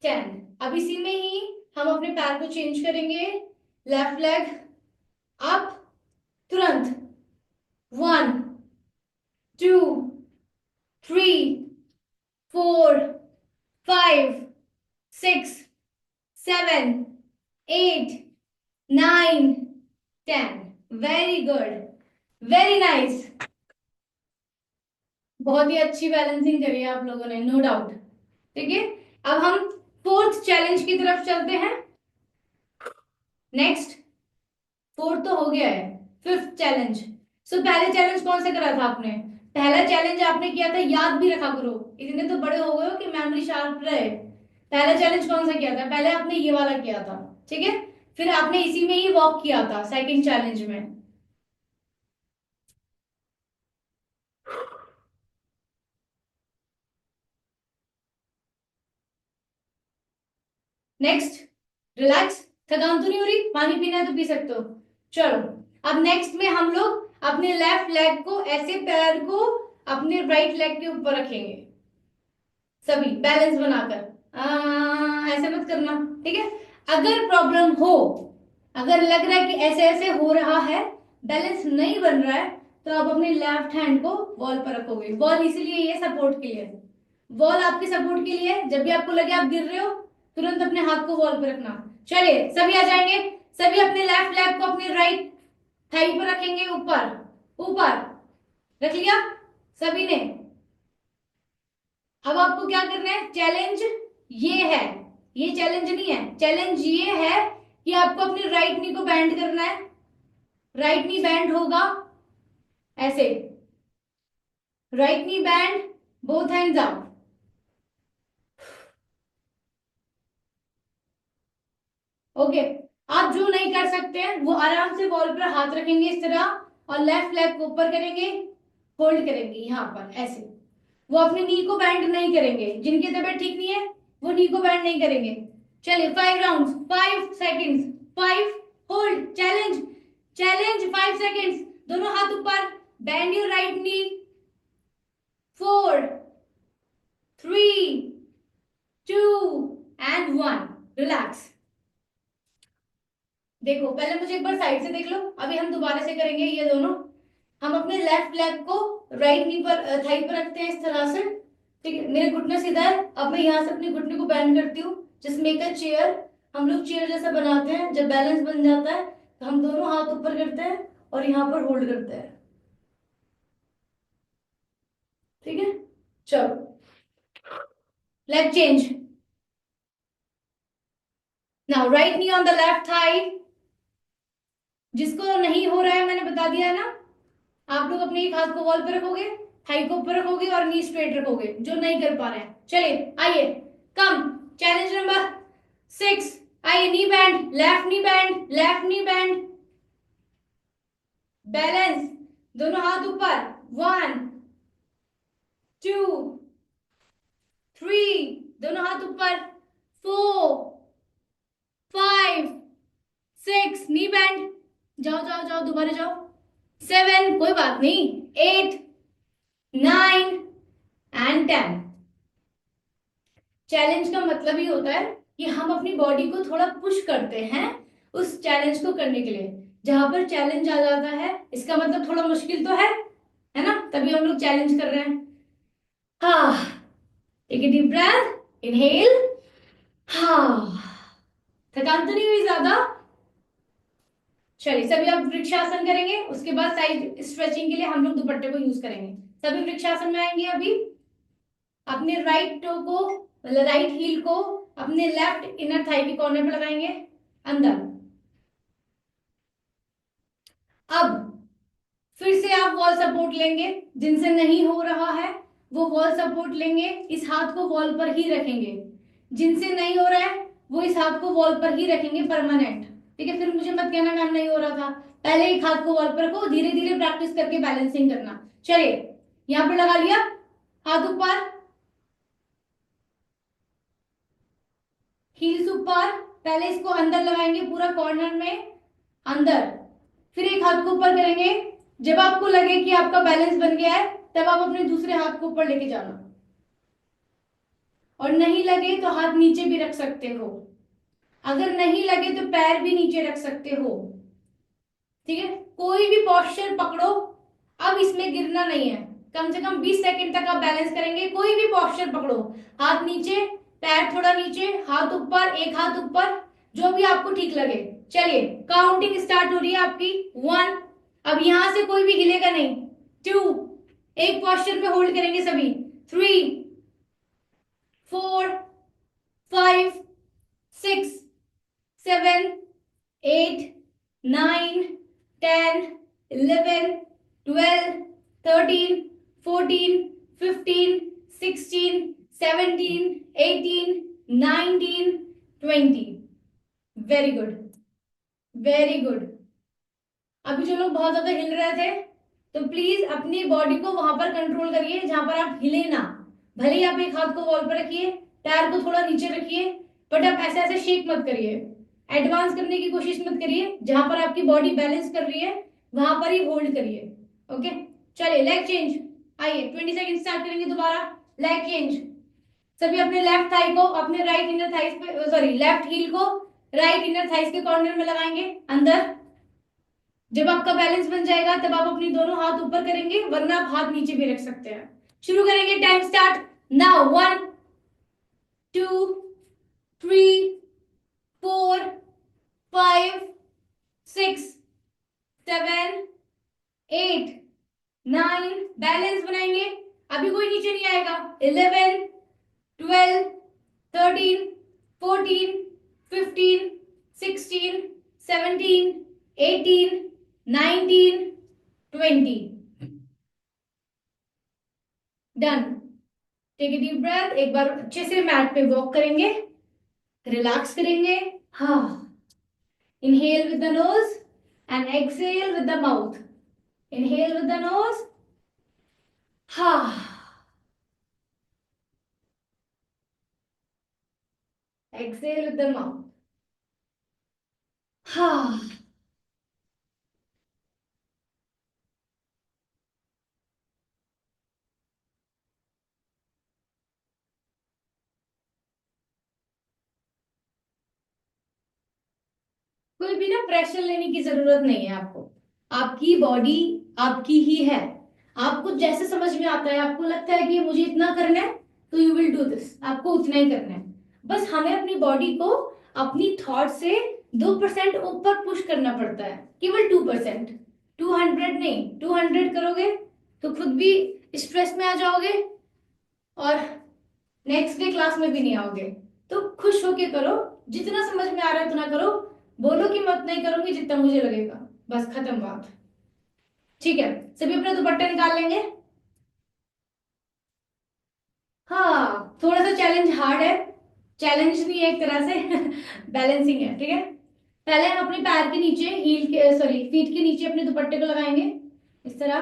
10। अब इसी में ही हम अपने पैर को चेंज करेंगे, लेफ्ट लेग अप, तुरंत। 1, 2, 3, 4, 5, 6, 7, 8, 9, 10। Very good, very nice. बहुत ही अच्छी बैलेंसिंग करी है आप लोगों ने, नो डाउट। ठीक है, अब हम फोर्थ चैलेंज की तरफ चलते हैं। नेक्स्ट, फोर्थ तो हो गया है, फिफ्थ चैलेंज। सो पहले चैलेंज कौन सा करा था आपने? पहला चैलेंज आपने किया था, याद भी रखा करो, इतने तो बड़े हो गए हो कि मेमोरी शार्प रहे। पहला चैलेंज कौन सा किया था? पहले आपने ये वाला किया था, ठीक है। फिर आपने इसी में ही वॉक किया था सेकंड चैलेंज में। Next, relax. थकान तो नहीं हो रही? पानी पीना है तो पी सकते हो। चलो, अब नेक्स्ट में हम लोग अपने लेफ्ट लेग को, ऐसे पैर को अपने राइट लेग के ऊपर रखेंगे, सभी बैलेंस बनाकर। ऐसे मत करना, ठीक है। अगर प्रॉब्लम हो, अगर लग रहा है कि ऐसे ऐसे हो रहा है, बैलेंस नहीं बन रहा है, तो आप अपने लेफ्ट हैंड को वॉल पर रखोगे। वॉल इसीलिए ये सपोर्ट के लिए, वॉल आपके सपोर्ट के लिए। जब भी आपको लगे आप गिर रहे हो, तुरंत अपने हाथ को वॉल पर रखना। चलिए सभी आ जाएंगे। सभी अपने लेफ्ट लेग को अपने राइट थाई पर रखेंगे, ऊपर ऊपर रख लिया सभी ने। अब आपको क्या करना है, चैलेंज ये है, ये चैलेंज नहीं है, चैलेंज ये है कि आपको अपनी राइट नी को बैंड करना है। राइट नी बैंड होगा ऐसे, right knee band, both hands up. Okay, आप जो नहीं कर सकते हैं वो आराम से वॉल पर हाथ रखेंगे इस तरह, और लेफ्ट लेग को ऊपर करेंगे, होल्ड करेंगे यहाँ पर ऐसे। वो अपने नी को बैंड नहीं करेंगे, जिनकी तबीयत ठीक नहीं है वो नी को बैंड नहीं करेंगे। चलिए 5 rounds, 5 seconds, 5, hold, challenge, challenge, 5 seconds, दोनों हाथ ऊपर, band your right knee, 4, 3, 2 and 1, relax. देखो पहले मुझे एक बार साइड से देख लो, अभी हम दोबारा से करेंगे ये दोनों। हम अपने लेफ्ट लेग को राइट नी पर, थाई पर रखते हैं इस तरह से, ठीक है। मेरे घुटने सीधा है, अब मैं यहाँ से अपने घुटने को बैंड करती हूँ, जस्ट मेक अ चेयर। हम लोग चेयर जैसा बनाते हैं, जब बैलेंस बन जाता है तो हम दोनों हाथ ऊपर करते हैं और यहाँ पर होल्ड करते हैं, ठीक है। चलो leg change. Now right knee on the left thigh. जिसको नहीं हो रहा है मैंने बता दिया है ना, आप लोग अपने एक हाथ को वॉल पे रखोगे, थाई को ऊपर रखोगे और नी स्ट्रेट रखोगे, जो नहीं कर पा रहे हैं। चलिए आइए, कम, चैलेंज नंबर 6। आइए, knee bend, left knee bend, left knee bend, balance, दोनों हाथ ऊपर, 1, 2, 3, दोनों हाथ ऊपर, 4, 5, 6, नी बैंड, जाओ जाओ जाओ, दोबारा जाओ, 7, कोई बात नहीं, 8, 9 एंड 10। चैलेंज का मतलब ही होता है कि हम अपनी बॉडी को थोड़ा पुश करते हैं उस चैलेंज को करने के लिए। जहां पर चैलेंज आ जाता है इसका मतलब थोड़ा मुश्किल तो है ना, तभी हम लोग चैलेंज कर रहे हैं। हाँ, take a deep breath, inhale. हाँ, थकान तो नहीं हुई ज्यादा। चलिए सभी अब वृक्षासन करेंगे, उसके बाद साइड स्ट्रेचिंग के लिए हम लोग दुपट्टे को यूज करेंगे। सभी वृक्षासन में आएंगे। अभी अपने राइट टो को, मतलब राइट हील को अपने लेफ्ट इनर थाई के कॉर्नर पे लगाएंगे, अंदर। अब फिर से आप वॉल सपोर्ट लेंगे, जिनसे नहीं हो रहा है वो वॉल सपोर्ट लेंगे, इस हाथ को वॉल पर ही रखेंगे। जिनसे नहीं हो रहा है वो इस हाथ को वॉल पर ही रखेंगे परमानेंट, ठीक है। फिर मुझे मत कहना मैम नहीं हो रहा था, पहले एक हाथ को वॉल पर रखो, धीरे धीरे प्रैक्टिस करके बैलेंसिंग करना। चलिए यहाँ पर लगा लिया, हाथ ऊपर, हील्स ऊपर, पहले इसको अंदर लगाएंगे पूरा कॉर्नर में, अंदर, फिर एक हाथ को ऊपर करेंगे। जब आपको लगे कि आपका बैलेंस बन गया है तब आप अपने दूसरे हाथ को ऊपर लेके जाना, और नहीं लगे तो हाथ नीचे भी रख सकते हो, अगर नहीं लगे तो पैर भी नीचे रख सकते हो, ठीक है। कोई भी पोस्चर पकड़ो, अब इसमें गिरना नहीं है। कम से कम 20 सेकंड तक आप बैलेंस करेंगे, कोई भी पोस्चर पकड़ो, हाथ नीचे, पैर थोड़ा नीचे, हाथ ऊपर, एक हाथ ऊपर, जो भी आपको ठीक लगे। चलिए काउंटिंग स्टार्ट हो रही है आपकी, 1, अब यहां से कोई भी हिलेगा नहीं, 2, एक पोस्चर पे होल्ड करेंगे सभी, 3, 4, 5, 6, 7, 8, 9, 10, 11, 12, 13, 14, 15, 16, 17, 18, 19, 20। Very good, very good. अभी जो लोग बहुत ज्यादा हिल रहे थे, तो प्लीज अपनी बॉडी को वहां पर कंट्रोल करिए जहां पर आप हिले ना। भले ही आप एक हाथ को वॉल पर रखिए, पैर को थोड़ा नीचे रखिए, बट आप ऐसे ऐसे शेक मत करिए, एडवांस करने की कोशिश मत करिए। जहां पर आपकी बॉडी बैलेंस कर रही है वहां पर ही होल्ड करिए, ओके। चलिए लेग चेंज, आइए 20 सेकंड स्टार्ट करेंगे दोबारा। लेग चेंज, सभी अपने लेफ्ट थाई को अपने राइट इनर थाइस पे, सॉरी लेफ्ट हील को राइट इनर थाइस के कॉर्नर में लगाएंगे, अंदर, जब आपका बैलेंस बन जाएगा तब आप अपनी दोनों हाथ ऊपर करेंगे, वरना आप हाथ नीचे भी रख सकते हैं। शुरू करेंगे, टाइम स्टार्ट नाउ। 1 2 3 4 5 6 7 8 9, बैलेंस बनाएंगे, अभी कोई नीचे नहीं आएगा। 11 12 13 14 15 16 17 18 19 20। Done. Take a deep breath, एक बार अच्छे से मैट पे वॉक करेंगे, रिलैक्स करेंगे। हाँ, inhale with the knows and exhale with the mouth. Inhale with the knows, हाँ, एक्सहेल विद द माउथ, हाँ। कोई भी ना प्रेशर लेने की जरूरत नहीं है आपको। आपकी बॉडी आपकी ही है। आपको जैसे समझ में आता है, आपको लगता है कि मुझे इतना करना है, तो यू विल डू दिस, आपको उतना ही करना है। बस हमें अपनी बॉडी को अपनी थॉट से 2% ऊपर पुश करना पड़ता है, केवल 2%। 200 नहीं, 200 करोगे तो खुद भी स्ट्रेस में आ जाओगे और नेक्स्ट डे क्लास में भी नहीं आओगे। तो खुश होके करो, जितना समझ में आ रहा है उतना करो। बोलो कि मैं उतना ही करूंगी जितना मुझे लगेगा, बस खत्म बात। ठीक है, सभी अपना दुपट्टा निकाल लेंगे। हाँ, थोड़ा सा चैलेंज हार्ड है, चैलेंज नहीं है एक तरह से बैलेंसिंग है, ठीक है। पहले हम अपने पैर के नीचे, हील के सॉरी फीट के नीचे अपने दुपट्टे को लगाएंगे, इस तरह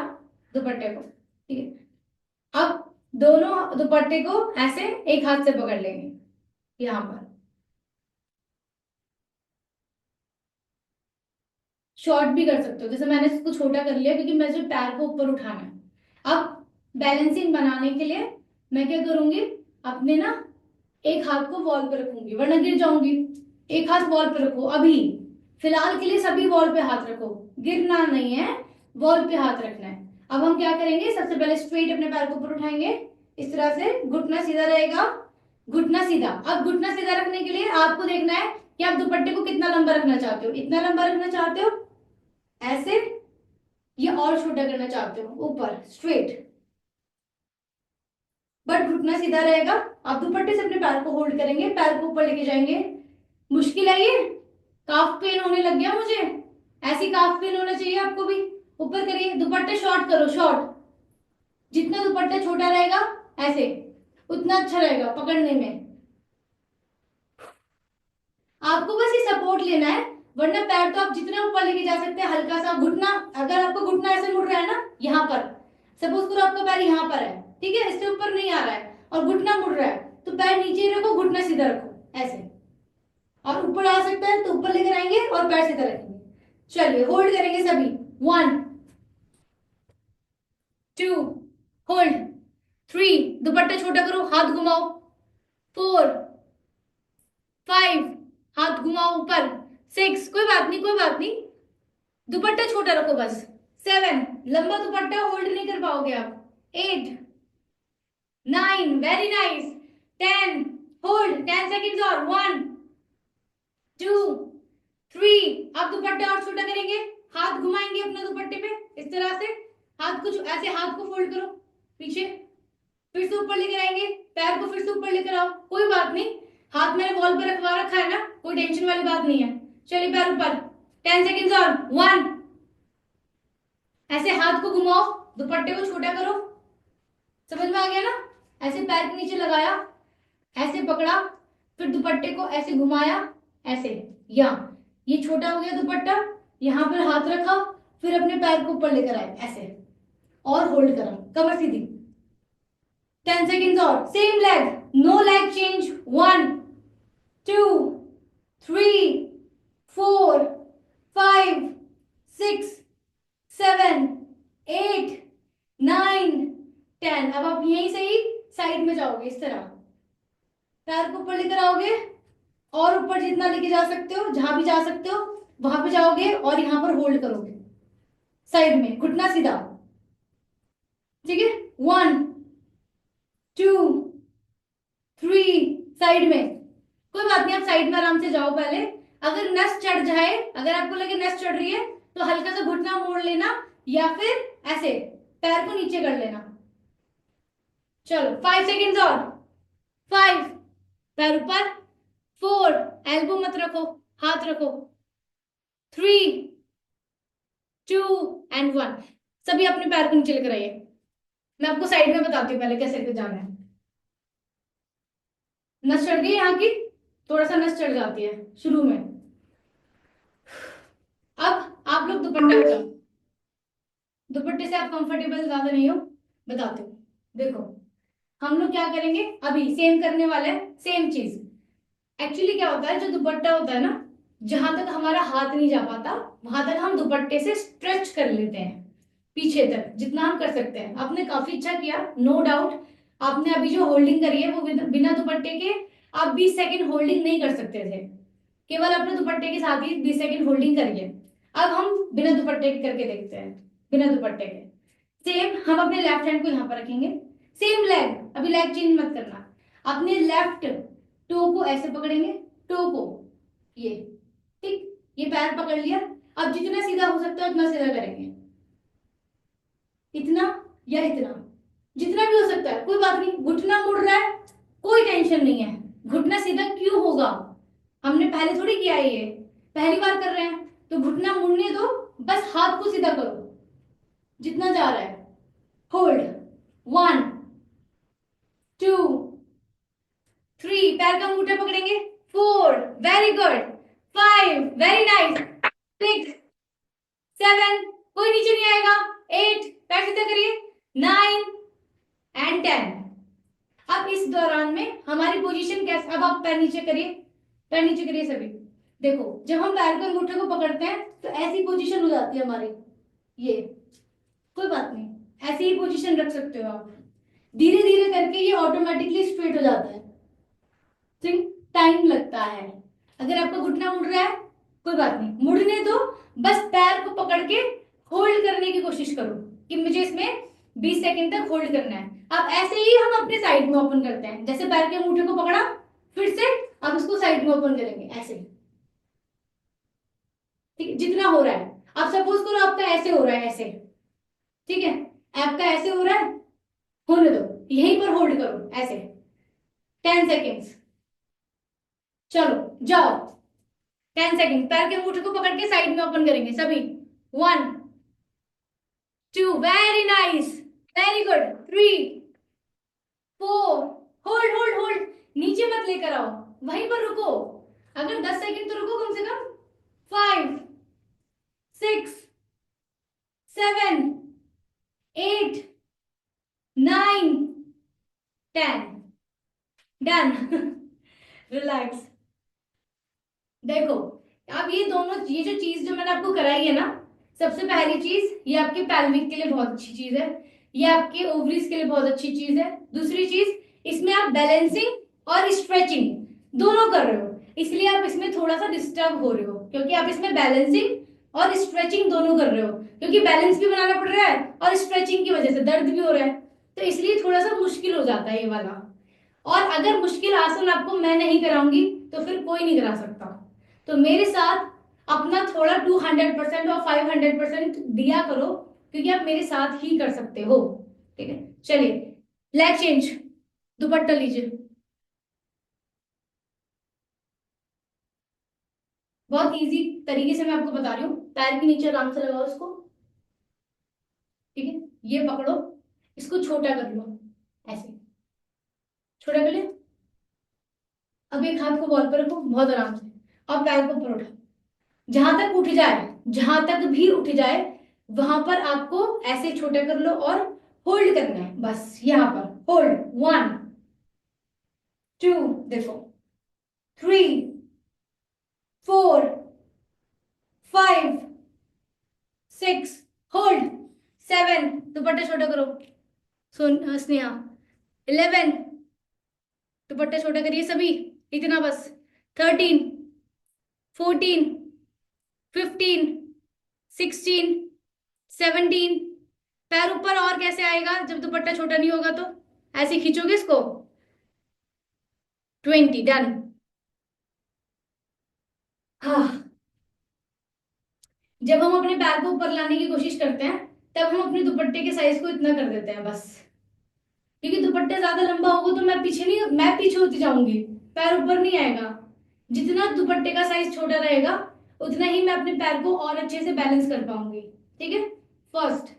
दुपट्टे को, ठीक है। अब दोनों दुपट्टे को ऐसे एक हाथ से पकड़ लेंगे, यहाँ पर। शॉर्ट भी कर सकते हो, जैसे मैंने इसको छोटा कर लिया क्योंकि मुझे पैर को ऊपर उठाना है। अब बैलेंसिंग बनाने के लिए मैं क्या करूंगी, अपने ना एक हाथ को वॉल पे रखूंगी, वरना गिर जाऊंगी। एक हाथ वॉल पे रखो अभी, फिलहाल के लिए सभी वॉल पे हाथ रखो, गिरना नहीं है, वॉल पे हाथ रखना है। अब हम क्या करेंगे, सबसे पहले स्ट्रेट अपने पैर को ऊपर उठाएंगे, इस तरह से घुटना सीधा रहेगा, घुटना सीधा। अब घुटना सीधा रखने के लिए आपको देखना है कि आप दुपट्टे को कितना लंबा रखना चाहते हो। इतना लंबा रखना चाहते हो ऐसे, ये और छोटा करना चाहते हो ऊपर स्ट्रेट, बट घुटना सीधा रहेगा। आप दुपट्टे से अपने पैर को होल्ड करेंगे, पैर को ऊपर लेके जाएंगे। मुश्किल है ये, काफ पेन होने लग गया मुझे, ऐसी काफ पेन होना चाहिए आपको भी। ऊपर करिए, दुपट्टे शॉर्ट करो, शॉर्ट। जितना दुपट्टा छोटा रहेगा ऐसे, उतना अच्छा रहेगा पकड़ने में। आपको बस ये सपोर्ट लेना है, वरना पैर तो आप जितना ऊपर लेके जा सकते हैं, हल्का सा घुटना, अगर आपका घुटना ऐसे मुड़ रहा है ना, यहाँ पर सपोज करो आपका पैर यहाँ पर है, ठीक है, इससे ऊपर नहीं आ रहा है और घुटना मुड़ रहा है, तो पैर नीचे ही रखो, घुटना सीधा रखो ऐसे। और ऊपर आ सकता है तो ऊपर लेकर आएंगे और पैर सीधा रखेंगे। चलिए, होल्ड करेंगे सभी। 1 2, होल्ड। 3, दुपट्टा छोटा करो, हाथ घुमाओ। 4 5, हाथ घुमाओ ऊपर। 6, कोई बात नहीं, कोई बात नहीं, दुपट्टा छोटा रखो बस। 7, लंबा दुपट्टा होल्ड नहीं कर पाओगे आप। 8 9, वेरी नाइस। 10, होल्ड 10 सेकेंड्स और। 1 2 3, अब दुपट्टा और छोटा करेंगे, हाथ घुमाएंगे अपने दुपट्टे पे इस तरह से, हाथ को ऐसे, हाथ को फोल्ड करो पीछे, फिर से ऊपर लेकर आएंगे, पैर को फिर से ऊपर लेकर आओ, कोई बात नहीं, हाथ मैंने वॉल पर रखवा रखा है ना, कोई टेंशन वाली बात नहीं है। चलिए, पैर ऊपर। 10 सेकेंड्स और। 1, ऐसे हाथ को घुमाओ, दुपट्टे को छोटा करो, समझ में आ गया ना। ऐसे पैर के नीचे लगाया, ऐसे पकड़ा, फिर दुपट्टे को ऐसे घुमाया, ऐसे, यहाँ ये छोटा हो गया दुपट्टा, यहाँ पर हाथ रखा, फिर अपने पैर को ऊपर लेकर आए ऐसे, और होल्ड करा, कमर सीधी। 10 सेकेंड्स और। Same leg, no leg change. 1 2 3 4 5 6 7 8 9 10। अब आप यहीं से ही साइड में जाओगे, इस तरह पैर को ऊपर लेकर आओगे, और ऊपर जितना लेके जा सकते हो, जहां भी जा सकते हो वहां पे जाओगे और यहाँ पर होल्ड करोगे। साइड में, घुटना सीधा, ठीक है। 1 2 3, साइड में। कोई बात नहीं, आप साइड में आराम से जाओ पहले। अगर नस चढ़ जाए, अगर आपको लगे नस चढ़ रही है, तो हल्का सा घुटना मोड़ लेना, या फिर ऐसे पैर को नीचे कर लेना। चलो 5 सेकेंड्स और। 5, पैर ऊपर। 4, एल्बो मत रखो, हाथ रखो। 3 2 एंड 1। सभी अपने पैर को नीचे लेकर आइए। मैं आपको साइड में बताती हूँ पहले कैसे लेकर जाना है। नस चढ़ गई यहाँ की, थोड़ा सा नस चढ़ जाती है शुरू में। अब आप लोग दुपट्टा हटाओ। दुपट्टे से आप कंफर्टेबल ज्यादा नहीं हो, बताते हो। देखो हम लोग क्या करेंगे, अभी सेम करने वाले हैं, सेम चीज। एक्चुअली क्या होता है, जो दुपट्टा होता है ना, जहां तक हमारा हाथ नहीं जा पाता, वहां तक हम दुपट्टे से स्ट्रेच कर लेते हैं, पीछे तक जितना हम कर सकते हैं। आपने काफी अच्छा किया, नो डाउट। आपने अभी जो होल्डिंग करी है वो बिना दुपट्टे के आप 20 सेकंड होल्डिंग नहीं कर सकते थे, केवल अपने दुपट्टे के साथ ही 20 सेकंड होल्डिंग करिए। अब हम बिना दुपट्टे के करके देखते हैं, बिना दुपट्टे के। सेम हम अपने लेफ्ट हैंड को यहाँ पर रखेंगे, सेम लेग, अभी लेग चेंज मत करना। अपने लेफ्ट टो को ऐसे पकड़ेंगे, टो को ये, ठीक, ये पैर पकड़ लिया। अब जितना सीधा हो सकता है उतना सीधा करेंगे, इतना या इतना, जितना भी हो सकता है, कोई बात नहीं। घुटना मुड़ रहा है, कोई टेंशन नहीं है। घुटना सीधा क्यों होगा, हमने पहले थोड़ी किया है ये, पहली बार कर रहे हैं, तो घुटना मुड़ने दो, बस हाथ को सीधा करो जितना जा रहा है। होल्ड, 1 2 3, पैर का अंगूठा पकड़ेंगे। 4, वेरी गुड। 5, very nice. 6 7, कोई नीचे नहीं आएगा। 8, पैर सीधा करिए। 9 एंड 10। अब इस दौरान में हमारी पोजीशन कैसे, अब आप पैर नीचे करिए, पैर नीचे करिए सभी। देखो जब हम पैर के अंगूठे को पकड़ते हैं तो ऐसी पोजीशन हो जाती है हमारी, ये, कोई बात नहीं, ऐसी ही पोजीशन रख सकते हो आप। धीरे धीरे करके ये ऑटोमेटिकली स्ट्रेट हो जाता है, ठीक, टाइम लगता है। अगर आपका घुटना मुड़ रहा है, कोई बात नहीं, मुड़ने दो, बस पैर को पकड़ के होल्ड करने की कोशिश करो कि मुझे इसमें 20 सेकंड तक होल्ड करना है। अब ऐसे ही हम अपने साइड में ओपन करते हैं, जैसे पैर के अंगूठे को पकड़ा, फिर से अब इसको साइड में ओपन करेंगे ऐसे, ठीक है, जितना हो रहा है। अब सपोज करो आपका ऐसे हो रहा है, ऐसे, ठीक है, आपका ऐसे हो रहा है, होने दो, यहीं पर होल्ड करो ऐसे 10 सेकेंड्स। चलो जाओ, 10 सेकेंड, पैर के अंगूठे को पकड़ के साइड में ओपन करेंगे सभी। 1 2, very nice, very good. 3 4, hold hold hold, नीचे मत लेकर आओ, वहीं पर रुको। अगर 10 सेकेंड तो रुको कम से कम। 5 6 7 8 9 10, डन। रिलैक्स। देखो अब ये दोनों, ये जो चीज जो मैंने आपको कराई है ना, सबसे पहली चीज ये आपके पैल्विक के लिए बहुत अच्छी चीज है, ये आपके ओवरीज के लिए बहुत अच्छी चीज है। दूसरी चीज, इसमें आप बैलेंसिंग और स्ट्रेचिंग दोनों कर रहे हो, इसलिए आप इसमें थोड़ा सा डिस्टर्ब हो रहे हो, क्योंकि आप इसमें बैलेंसिंग और स्ट्रेचिंग दोनों कर रहे हो, क्योंकि बैलेंस भी बनाना पड़ रहा है और स्ट्रेचिंग की वजह से दर्द भी हो रहा है, तो इसलिए थोड़ा सा मुश्किल हो जाता है ये वाला। और अगर मुश्किल आसन आपको मैं नहीं कराऊंगी तो फिर कोई नहीं करा सकता, तो मेरे साथ अपना थोड़ा 200% और 500% दिया करो, क्योंकि आप मेरे साथ ही कर सकते हो, ठीक है। चलिए लेग चेंज, दुपट्टा लीजिए। बहुत इजी तरीके से मैं आपको बता रही हूँ, पैर के नीचे आराम से लगाओ इसको, ठीक है, ये पकड़ो, इसको छोटा कर लो, ऐसे छोटा कर लिया। अब एक हाथ को बॉल पर रखो बहुत आराम से, अब पैर को ऊपर उठाओ, जहां तक उठ जाए, जहां तक भी उठ जाए वहां पर आपको ऐसे छोटा कर लो और होल्ड करना है, बस यहां पर होल्ड। 1 2, देखो, 3 4 5 6, होल्ड। 7, दुपट्टा छोटा करो, स्नेहा। 11, दुपट्टा छोटा करिए सभी, इतना बस। 13 14 15 16 17। पैर ऊपर और कैसे आएगा जब दुपट्टा छोटा नहीं होगा? तो ऐसे खींचोगे इसको। 20। डन। हाँ, जब हम अपने पैर को ऊपर लाने की कोशिश करते हैं तब हम अपने दुपट्टे के साइज को इतना कर देते हैं बस। क्योंकि दुपट्टा ज्यादा लंबा होगा तो मैं पीछे होती जाऊंगी, पैर ऊपर नहीं आएगा। जितना दुपट्टे का साइज छोटा रहेगा उतना ही मैं अपने पैर को और अच्छे से बैलेंस कर पाऊंगी। ठीक है। फर्स्ट,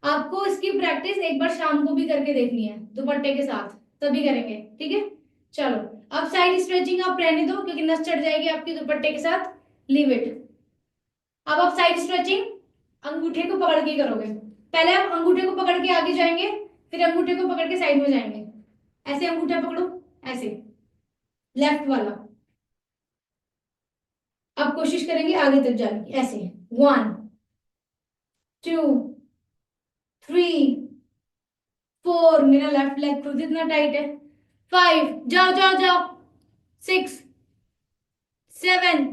आपको इसकी प्रैक्टिस एक बार शाम को भी करके देखनी है दुपट्टे के साथ, तभी करेंगे। ठीक है। चलो, अब साइड स्ट्रेचिंग आप रहने दो क्योंकि नस चढ़ जाएगी आपकी दुपट्टे के साथ। Leave it. अब आप साइड स्ट्रेचिंग अंगूठे को पकड़ के करोगे। पहले आप अंगूठे को पकड़ के आगे जाएंगे, फिर अंगूठे को पकड़ के साइड में जाएंगे। ऐसे अंगूठा पकड़ो, ऐसे, लेफ्ट वाला। अब कोशिश करेंगे आगे तक जाने की, ऐसे। 1 2 3 4, मेरा लेफ्ट लेग खुद इतना टाइट है। 5, जाओ जाओ जाओ। 6 7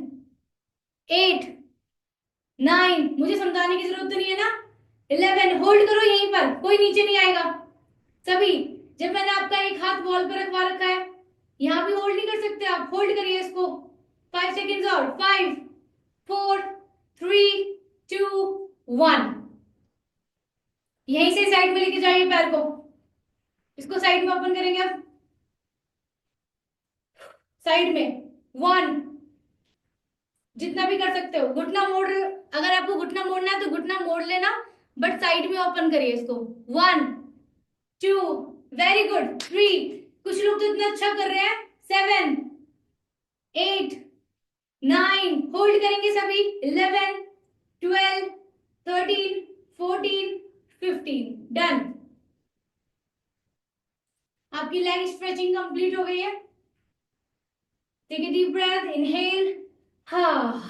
8 9, मुझे समझाने की जरूरत तो नहीं है ना। 11, होल्ड करो यहीं पर, कोई नीचे नहीं आएगा। सभी, जब मैंने आपका एक हाथ वॉल पर रखवा रखा है, यहां भी होल्ड नहीं कर सकते आप, होल्ड करिए इसको। 5 सेकेंड्स और। 5 4 3 2 1। यहीं से साइड में लेके जाइए पैर को। इसको साइड में ओपन करेंगे अब। साइड में। 1, जितना भी कर सकते हो। घुटना मोड़, अगर आपको घुटना मोड़ना है तो घुटना मोड़ लेना, बट साइड में ओपन करिए इसको। 1 2, वेरी गुड। 3, कुछ लोग तो इतना अच्छा कर रहे हैं। 7 8 9, होल्ड करेंगे सभी। 11 12 13 14 15। डन। आपकी लेग स्ट्रेचिंग कंप्लीट हो गई है। Take a deep breath, inhale. हाँ,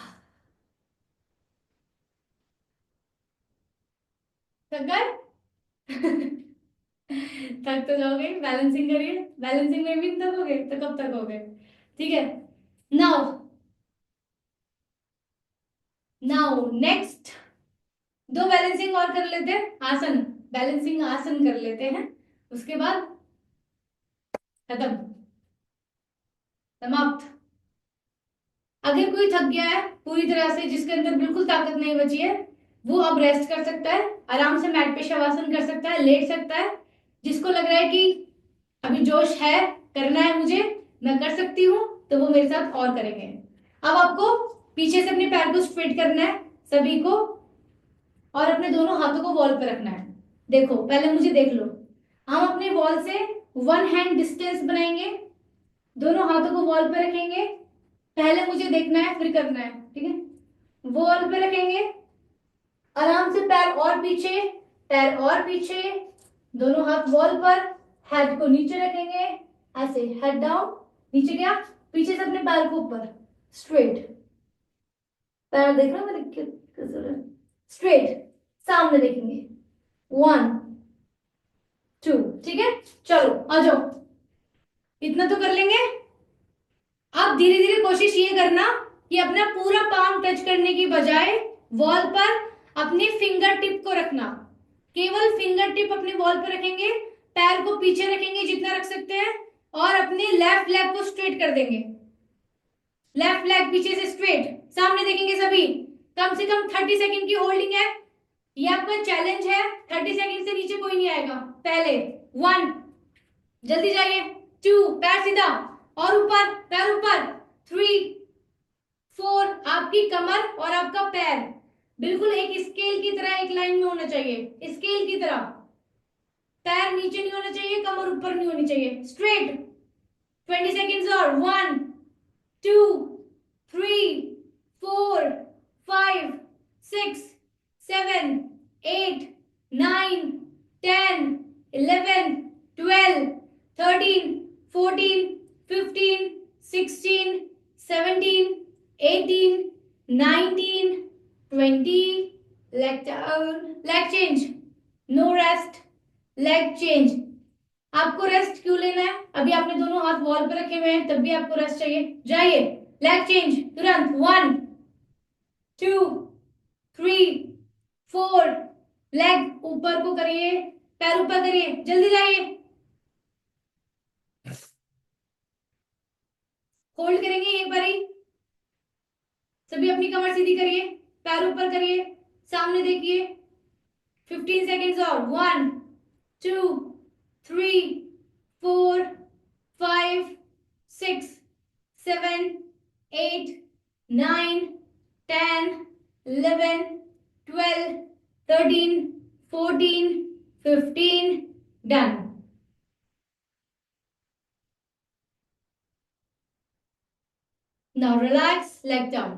थक गए? थक तो जाओगे, बैलेंसिंग करिए। बैलेंसिंग में भी थकोगे तो कब तक होगे? ठीक है। नाउ, नेक्स्ट दो बैलेंसिंग और कर लेते हैं, आसन। बैलेंसिंग आसन कर लेते हैं, उसके बाद खत्म, समाप्त। अगर कोई थक गया है पूरी तरह से, जिसके अंदर बिल्कुल ताकत नहीं बची है, वो अब रेस्ट कर सकता है, आराम से मैट पे शवासन कर सकता है, लेट सकता है। जिसको लग रहा है कि अभी जोश है, करना है मुझे, मैं कर सकती हूँ, तो वो मेरे साथ और करेंगे। अब आपको पीछे से अपने पैर को स्ट्रेट करना है सभी को, और अपने दोनों हाथों को वॉल पे रखना है। देखो, पहले मुझे देख लो। हम अपने वॉल से 1 हैंड डिस्टेंस बनाएंगे, दोनों हाथों को वॉल पे रखेंगे। पहले मुझे देखना है, फिर करना है। ठीक है। वॉल पे रखेंगे, आराम से पैर और पीछे, पैर और पीछे, दोनों हाथ वॉल पर। हेड को नीचे रखेंगे, ऐसे, हेड डाउन, नीचे गया, पीछे से अपने पैर को ऊपर, स्ट्रेट। पैर देख रहे हो मेरे? स्ट्रेट, सामने देखेंगे। 1 2, ठीक है। चलो आ जाओ, इतना तो कर लेंगे। अब धीरे धीरे कोशिश ये करना कि अपना पूरा पाम टच करने की बजाय वॉल पर अपने फिंगर टिप को रखना। केवल फिंगर टिप अपने वॉल पर रखेंगे, पैर को पीछे रखेंगे जितना रख सकते हैं, और अपने लेफ्ट लेग को स्ट्रेट कर देंगे। लेफ्ट लेग पीछे से स्ट्रेट, सामने देखेंगे सभी। कम से कम 30 सेकेंड की होल्डिंग है, ये आपका चैलेंज है। 30 सेकेंड से नीचे कोई नहीं आएगा। पहले 1, जल्दी जाइए। 2, पैर सीधा और ऊपर, पैर ऊपर। 3 4, आपकी कमर और आपका पैर बिल्कुल एक स्केल की तरह एक लाइन में होना चाहिए, स्केल की तरह। पैर नीचे नहीं होना चाहिए, कमर ऊपर नहीं होनी चाहिए, स्ट्रेट। 20 सेकेंड्स और। 1 2 3 4 5 6 7 8 9 10 11 12 13 14 15 16 17 18 19 20। leg down, leg change, no rest, leg change। आपको रेस्ट क्यों लेना है? अभी आपने दोनों हाथ वॉल पे रखे हुए हैं, तब भी आपको रेस्ट चाहिए। जाइए, लेग चेंज तुरंत। 1 2 3 4 लेग ऊपर को करिए, पैर ऊपर करिए, जल्दी जाइए। होल्ड करेंगे एक बारी। सभी अपनी कमर सीधी करिए, पैर ऊपर करिए, सामने देखिए। 15 सेकेंड्स और। 1 2 3 4 5 6 7 8 9 10 11 12 13 14 15। Done. Now relax, leg down.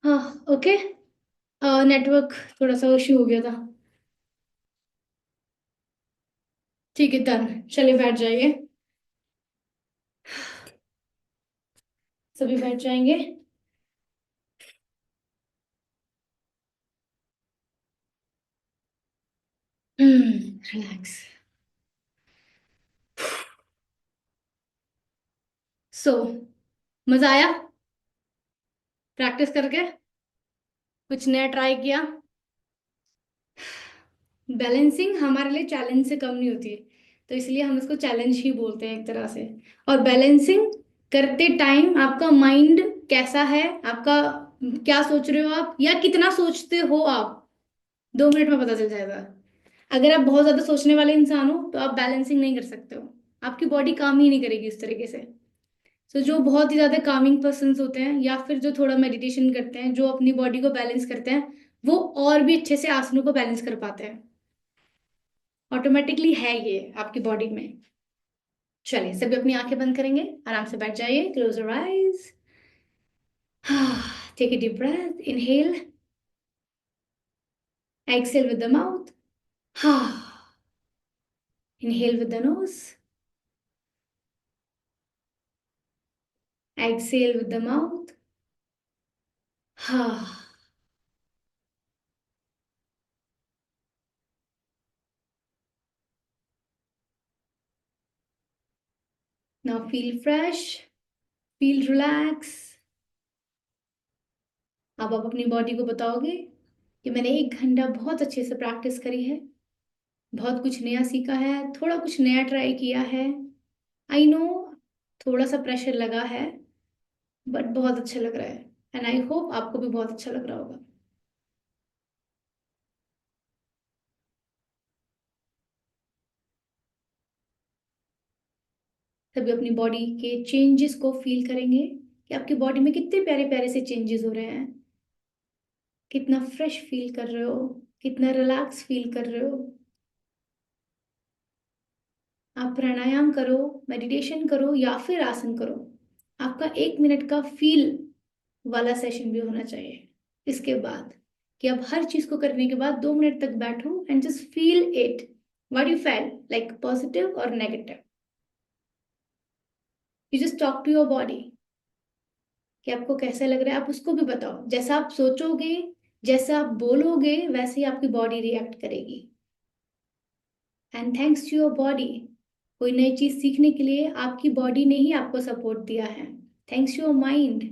हाँ ओके। नेटवर्क थोड़ा सा इश्यू हो गया था। ठीक है डन। चलिए बैठ जाइए। सभी बैठ जाएंगे। रिलैक्स। सो मजा आया प्रैक्टिस करके? कुछ नया ट्राई किया? बैलेंसिंग हमारे लिए चैलेंज से कम नहीं होती है, तो इसलिए हम इसको चैलेंज ही बोलते हैं एक तरह से। और बैलेंसिंग करते टाइम आपका माइंड कैसा है, आपका क्या सोच रहे हो आप, या कितना सोचते हो आप, 2 मिनट में पता चल जाएगा। अगर आप बहुत ज्यादा सोचने वाले इंसान हो तो आप बैलेंसिंग नहीं कर सकते हो, आपकी बॉडी काम ही नहीं करेगी उस तरीके से। तो जो बहुत ही ज्यादा कामिंग पर्सन होते हैं, या फिर जो थोड़ा मेडिटेशन करते हैं, जो अपनी बॉडी को बैलेंस करते हैं, वो और भी अच्छे से आसनों को बैलेंस कर पाते हैं। ऑटोमेटिकली है ये आपकी बॉडी में। चलिए सभी अपनी आंखें बंद करेंगे, आराम से बैठ जाइए, close your eyes. Take a deep breath, inhale, exhale with the mouth. Inhale with the nose, exhale with the mouth. Now feel fresh, feel relax। अब आप अपनी बॉडी को बताओगे कि मैंने 1 घंटा बहुत अच्छे से प्रैक्टिस करी है, बहुत कुछ नया सीखा है, थोड़ा कुछ नया ट्राई किया है। आई नो थोड़ा सा प्रेशर लगा है, बट बहुत अच्छा लग रहा है। एंड आई होप आपको भी बहुत अच्छा लग रहा होगा। तभी अपनी बॉडी के चेंजेस को फील करेंगे कि आपकी बॉडी में कितने प्यारे प्यारे से चेंजेस हो रहे हैं, कितना फ्रेश फील कर रहे हो, कितना रिलैक्स फील कर रहे हो। आप प्राणायाम करो, मेडिटेशन करो या फिर आसन करो, आपका 1 मिनट का फील वाला सेशन भी होना चाहिए इसके बाद। कि अब हर चीज को करने के बाद 2 मिनट तक बैठो and just feel it, what you feel like, positive और नेगेटिव। You just talk to your body कि आपको कैसा लग रहा है, आप उसको भी बताओ। जैसा आप सोचोगे, जैसा आप बोलोगे, वैसे ही आपकी बॉडी रिएक्ट करेगी। And thanks to your body, कोई नई चीज सीखने के लिए आपकी बॉडी ने ही आपको सपोर्ट दिया है। Thanks to your mind.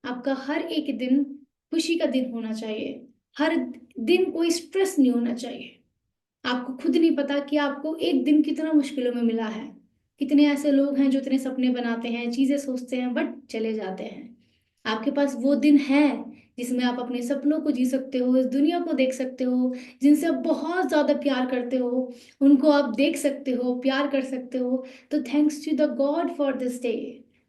आपका हर एक दिन खुशी का दिन होना चाहिए, हर दिन कोई स्ट्रेस नहीं होना चाहिए। आपको खुद नहीं पता कि आपको एक दिन कितना मुश्किलों में मिला है। कितने ऐसे लोग हैं जो इतने सपने बनाते हैं, चीजें सोचते हैं, बट चले जाते हैं। आपके पास वो दिन है जिसमें आप अपने सपनों को जी सकते हो, इस दुनिया को देख सकते हो, जिनसे आप बहुत ज्यादा प्यार करते हो, उनको आप देख सकते हो, प्यार कर सकते हो। तो thanks to the God for this day.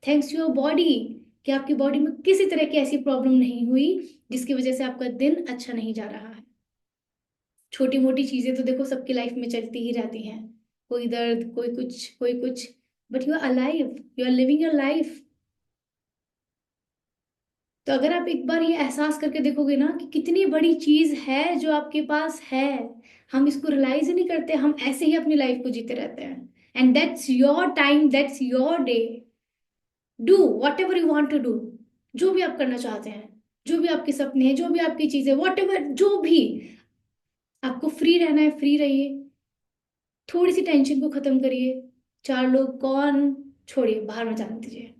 Thanks to your body कि आपकी बॉडी में किसी तरह की ऐसी प्रॉब्लम नहीं हुई जिसकी वजह से आपका दिन अच्छा नहीं जा रहा है। छोटी मोटी चीजें तो देखो सबकी लाइफ में चलती ही रहती हैं, कोई दर्द, कोई कुछ, कोई कुछ, but you are alive, you are living your life. तो अगर आप एक बार ये एहसास करके देखोगे ना कि कितनी बड़ी चीज है जो आपके पास है, हम इसको रियलाइज ही नहीं करते, हम ऐसे ही अपनी लाइफ को जीते रहते हैं। And that's your time, that's your day. Do whatever you want to do, जो भी आप करना चाहते हैं, जो भी आपके सपने हैं, जो भी आपकी चीजें, वॉट एवर, जो भी आपको फ्री रहना है, फ्री रहिए। थोड़ी सी टेंशन को खत्म करिए। चार लोग कौन, छोड़िए, बाहर में जाने दीजिए।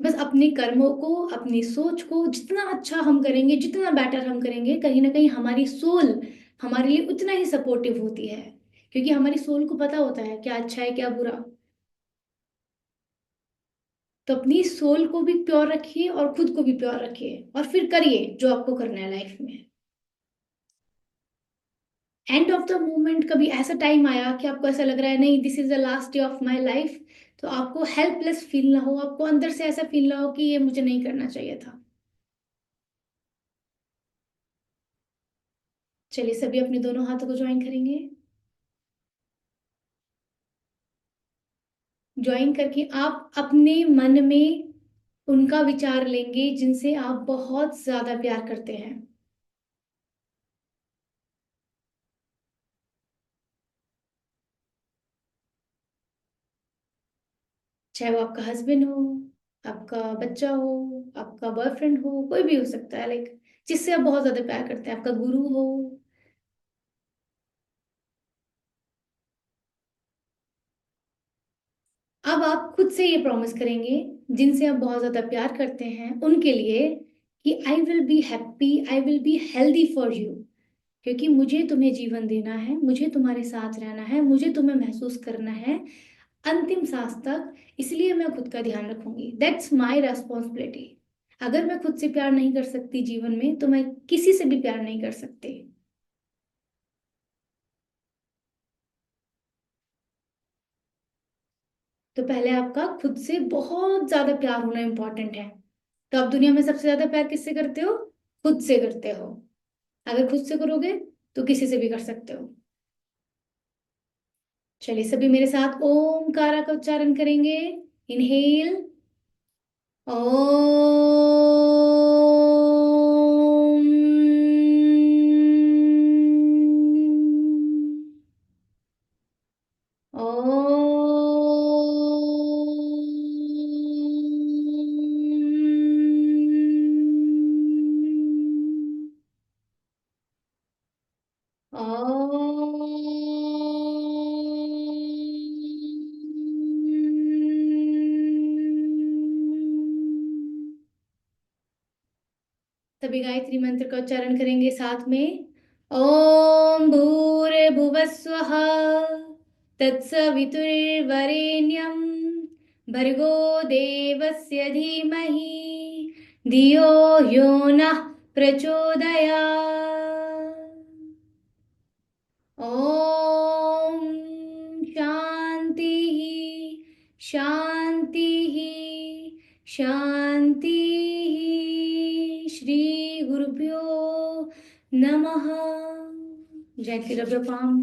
बस अपने कर्मों को, अपनी सोच को जितना अच्छा हम करेंगे, जितना बेटर हम करेंगे, कहीं ना कहीं हमारी सोल हमारे लिए उतना ही सपोर्टिव होती है। क्योंकि हमारी सोल को पता होता है क्या अच्छा है क्या बुरा। तो अपनी सोल को भी प्योर रखिए और खुद को भी प्योर रखिए, और फिर करिए जो आपको करना है लाइफ में। एंड ऑफ द मोमेंट कभी ऐसा टाइम आया कि आपको ऐसा लग रहा है नहीं, this is the last day of my life, तो आपको हेल्पलेस फील ना हो, आपको अंदर से ऐसा फील ना हो कि ये मुझे नहीं करना चाहिए था। चलिए सभी अपने दोनों हाथों को ज्वाइन करेंगे। ज्वाइन करके आप अपने मन में उनका विचार लेंगे जिनसे आप बहुत ज्यादा प्यार करते हैं। चाहे वो आपका हस्बैंड हो, आपका बच्चा हो, आपका बॉयफ्रेंड हो, कोई भी हो सकता है, लाइक जिससे आप बहुत ज्यादा प्यार करते हैं, आपका गुरु हो। अब आप खुद से ये प्रॉमिस करेंगे जिनसे आप बहुत ज्यादा प्यार करते हैं उनके लिए, कि I will be happy, I will be healthy for you. क्योंकि मुझे तुम्हें जीवन देना है, मुझे तुम्हारे साथ रहना है, मुझे तुम्हें महसूस करना है अंतिम सांस तक, इसलिए मैं खुद का ध्यान रखूंगी। That's my responsibility. अगर मैं खुद से प्यार नहीं कर सकती जीवन में, तो मैं किसी से भी प्यार नहीं कर सकती। तो पहले आपका खुद से बहुत ज्यादा प्यार होना इंपॉर्टेंट है। तो आप दुनिया में सबसे ज्यादा प्यार किससे करते हो? खुद से करते हो। अगर खुद से करोगे तो किसी से भी कर सकते हो। चलिए सभी मेरे साथ ओमकारा का उच्चारण करेंगे। इनहेल। ओम। ओम। सभी गायत्री मंत्र का उच्चारण करेंगे साथ में। ओम भूर्भुवः स्वः, तत्सवितुर्वरेण्यं, भर्गो देवस्य धीमहि, धियो यो नः प्रचोदयात्। ओम शांति, शांति, शांति। श्री गुरुभ्यो नमः। जय श्री रब्बे पाम।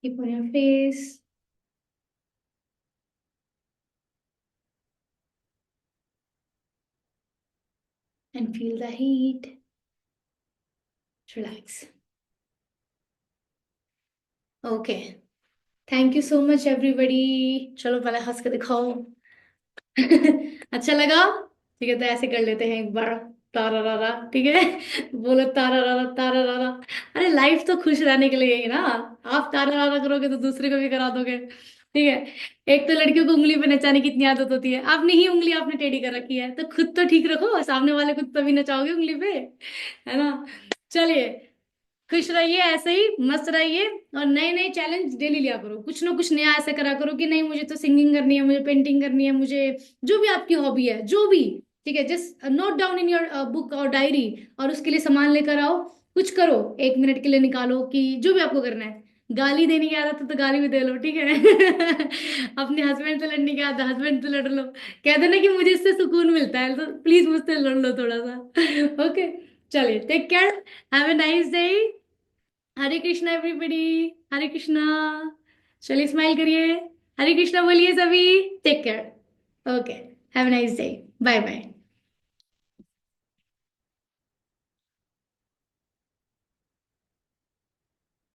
Keep on your face and feel the heat. Relax. Okay, thank you so much everybody. चलो पहले हंस के दिखाओ। अच्छा लगा? ठीक है, तो ऐसे कर लेते हैं एक बार। तारा रारा, ठीक है। बोलो तारा रारा, तारा रारा। अरे लाइफ तो खुश रहने के लिए ही ना। आप तारा रारा करोगे तो दूसरे को भी करा दोगे, ठीक है। एक तो लड़कियों को उंगली पे नचाने की इतनी आदत होती है, आपने ही उंगली आपने टेढ़ी कर रखी है, तो खुद तो ठीक रखो, सामने वाले को तो तभी नचाओगे उंगली पे, है ना। चलिए, खुश रहिए, ऐसे ही मस्त रहिए। और नए नए चैलेंज डेली लिया करो, कुछ ना कुछ नया ऐसा करा करो कि नहीं मुझे तो सिंगिंग करनी है, मुझे पेंटिंग करनी है, मुझे जो भी आपकी हॉबी है, जो भी, ठीक है, just note down in your book और डायरी, और उसके लिए सामान लेकर आओ। कुछ करो, 1 मिनट के लिए निकालो कि जो भी आपको करना है। गाली देने की आदत है तो गाली भी दे लो, ठीक है। अपने हस्बैंड से लड़ने की आदत, हस्बैंड से लड़ लो। कह दो ना कि मुझे इससे सुकून मिलता है, तो प्लीज मुझसे लड़ लो थोड़ा सा। ओके। चलिए, take care, have a nice day. Hare Krishna everybody. Hare Krishna. चलिए स्माइल करिए। हरे कृष्णा बोलिए सभी। Take care. Okay. Have a nice day. Bye bye.